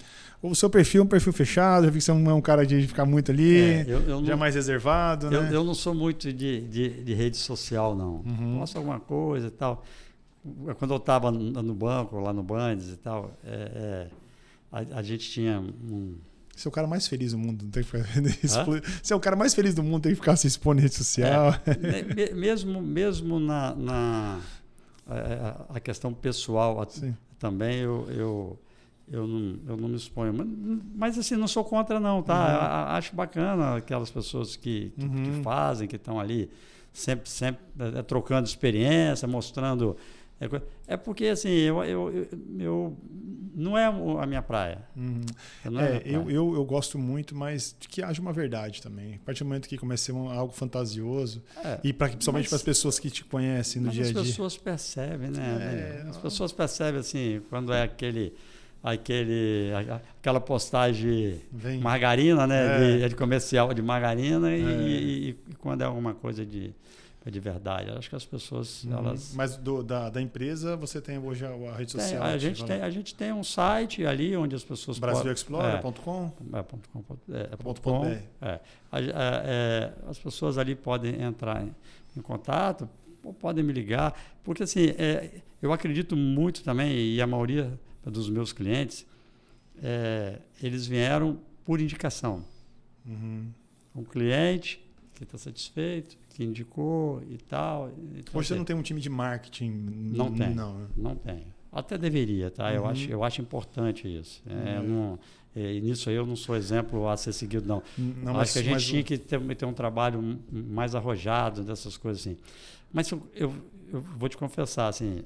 O seu perfil é um perfil fechado, eu vi que você não é um cara de ficar muito ali, já mais reservado, né? Eu não sou muito de rede social, não. Uhum. Posto alguma coisa e tal. Quando eu estava no banco, lá no Bandes e tal, a gente tinha Você é o cara mais feliz do mundo, não tem que ficar... Você é o cara mais feliz do mundo, tem que ficar se expondo em rede social. Mesmo a questão pessoal também, eu não me exponho. Mas assim, não sou contra não, tá? Uhum. Acho bacana aquelas pessoas que fazem, que estão ali sempre trocando experiência, mostrando... porque assim, eu não é a minha praia. Uhum. Eu gosto muito, mas de que haja uma verdade também. A partir do momento que começa a ser algo fantasioso, e principalmente para as pessoas que te conhecem no dia a dia. As pessoas percebem, né? As pessoas percebem assim, quando é aquela postagem margarina, né? De comercial de margarina e quando é alguma coisa de verdade. Acho que as pessoas... Mas da empresa, você tem hoje a rede social? A gente tem um site ali onde as pessoas BrasilExplorer.com? As pessoas ali podem entrar em contato, ou podem me ligar, porque assim, eu acredito muito também, e a maioria dos meus clientes, eles vieram por indicação. Uhum. Um cliente que está satisfeito, que indicou e tal. Então, hoje você não tem um time de marketing? Não tenho. Até deveria, tá? Uhum. Eu acho importante isso. Nisso aí eu não sou exemplo a ser seguido, não. Acho que a gente tinha que ter um trabalho mais arrojado dessas coisas assim. Mas eu vou te confessar, assim,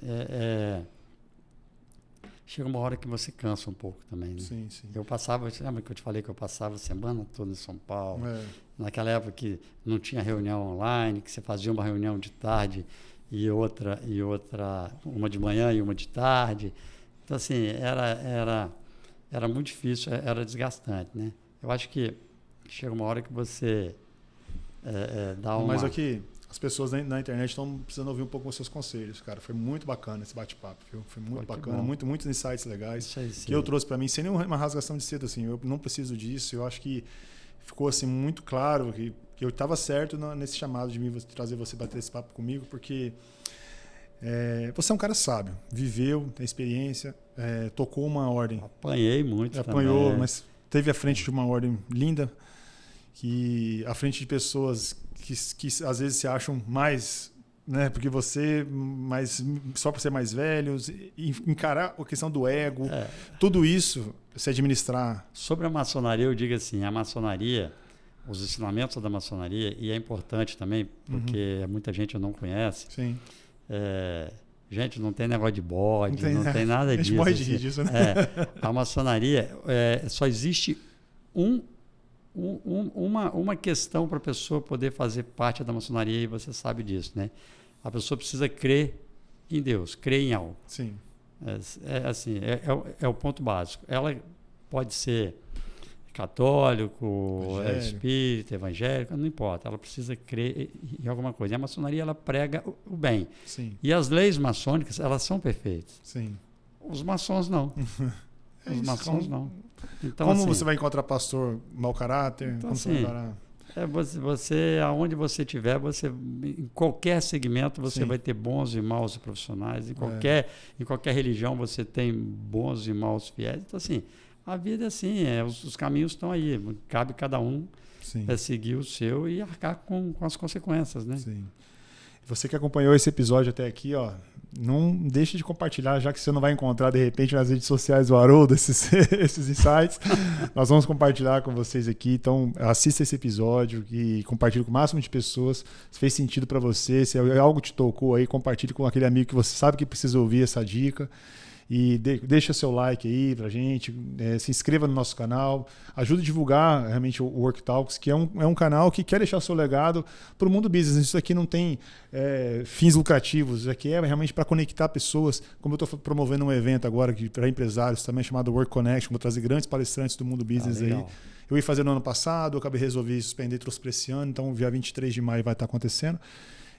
chega uma hora que você cansa um pouco também, né? Sim, sim. Eu passava, você lembra que eu te falei que eu passava a semana toda em São Paulo? É. Naquela época que não tinha reunião online, que você fazia uma reunião de tarde e outra, uma de manhã e uma de tarde. Então, assim, era muito difícil, era desgastante, né? Eu acho que chega uma hora que você dá uma... Mas aqui, as pessoas na internet estão precisando ouvir um pouco os seus conselhos, cara. Foi muito bacana esse bate-papo, viu? Foi muito bacana, muitos insights legais que eu trouxe para mim, sem nenhuma rasgação de seda, assim. Eu não preciso disso, eu acho que ficou assim muito claro que eu estava certo nesse chamado de trazer você bater esse papo comigo, porque você é um cara sábio, viveu, tem experiência, tocou uma ordem. Apanhei muito Apanhou, também. mas teve à frente de uma ordem linda, à frente de pessoas que às vezes se acham mais, né, porque só por ser mais velhos, encarar a questão do ego, tudo isso, se administrar. Sobre a maçonaria, eu digo assim, a maçonaria, os ensinamentos da maçonaria, e é importante também, porque muita gente não conhece. Sim. Gente, não tem negócio de bode, não tem nada disso. A gente pode rir disso, né? A maçonaria, só existe uma questão para a pessoa poder fazer parte da maçonaria, e você sabe disso, né? A pessoa precisa crer em Deus, crer em algo. Sim. É o ponto básico. Ela pode ser católico, espírita, evangélico, não importa. Ela precisa crer em alguma coisa. E a maçonaria, ela prega o bem. Sim. E as leis maçônicas, elas são perfeitas. Sim. Os maçons não. Os maçons não. Então, como você vai encontrar pastor mau caráter? Então, como você vai você, aonde você estiver, em qualquer segmento, você vai ter bons e maus profissionais. Em qualquer religião, você tem bons e maus fiéis. Então, assim, a vida é assim, os caminhos estão aí. Cabe cada um seguir o seu e arcar com as consequências, né? Sim. Você que acompanhou esse episódio até aqui, não deixe de compartilhar, já que você não vai encontrar de repente nas redes sociais do Haroldo esses insights. Nós vamos compartilhar com vocês aqui. Então, assista esse episódio e compartilhe com o máximo de pessoas. Se fez sentido para você, se algo te tocou aí, compartilhe com aquele amigo que você sabe que precisa ouvir essa dica. E deixa seu like aí pra gente, se inscreva no nosso canal, ajude a divulgar realmente o Work Talks, que é um canal que quer deixar o seu legado para o mundo business. Isso aqui não tem fins lucrativos, isso aqui é realmente para conectar pessoas. Como eu estou promovendo um evento agora para empresários também, chamado Work Connection, vou trazer grandes palestrantes do mundo business aí. Eu ia fazer no ano passado, eu acabei resolvendo suspender, trouxe para esse ano, então dia 23 de maio vai estar acontecendo.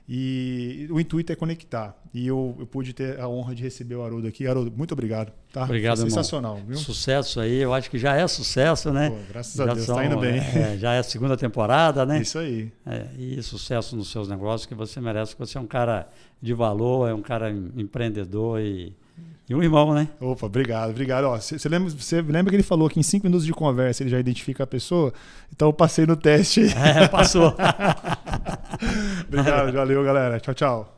E o intuito é conectar. E eu pude ter a honra de receber o Haroldo aqui. Haroldo, muito obrigado. Tá? Obrigado, sensacional, viu? Sucesso aí, eu acho que já é sucesso, né? Pô, graças a Deus, tá indo bem. Já é a segunda temporada, né? Isso aí. E sucesso nos seus negócios que você merece, porque você é um cara de valor, é um cara empreendedor e um irmão, né? Opa, obrigado. Você lembra que ele falou que em 5 minutos de conversa ele já identifica a pessoa? Então eu passei no teste. Passou. Obrigado, valeu, galera. Tchau, tchau.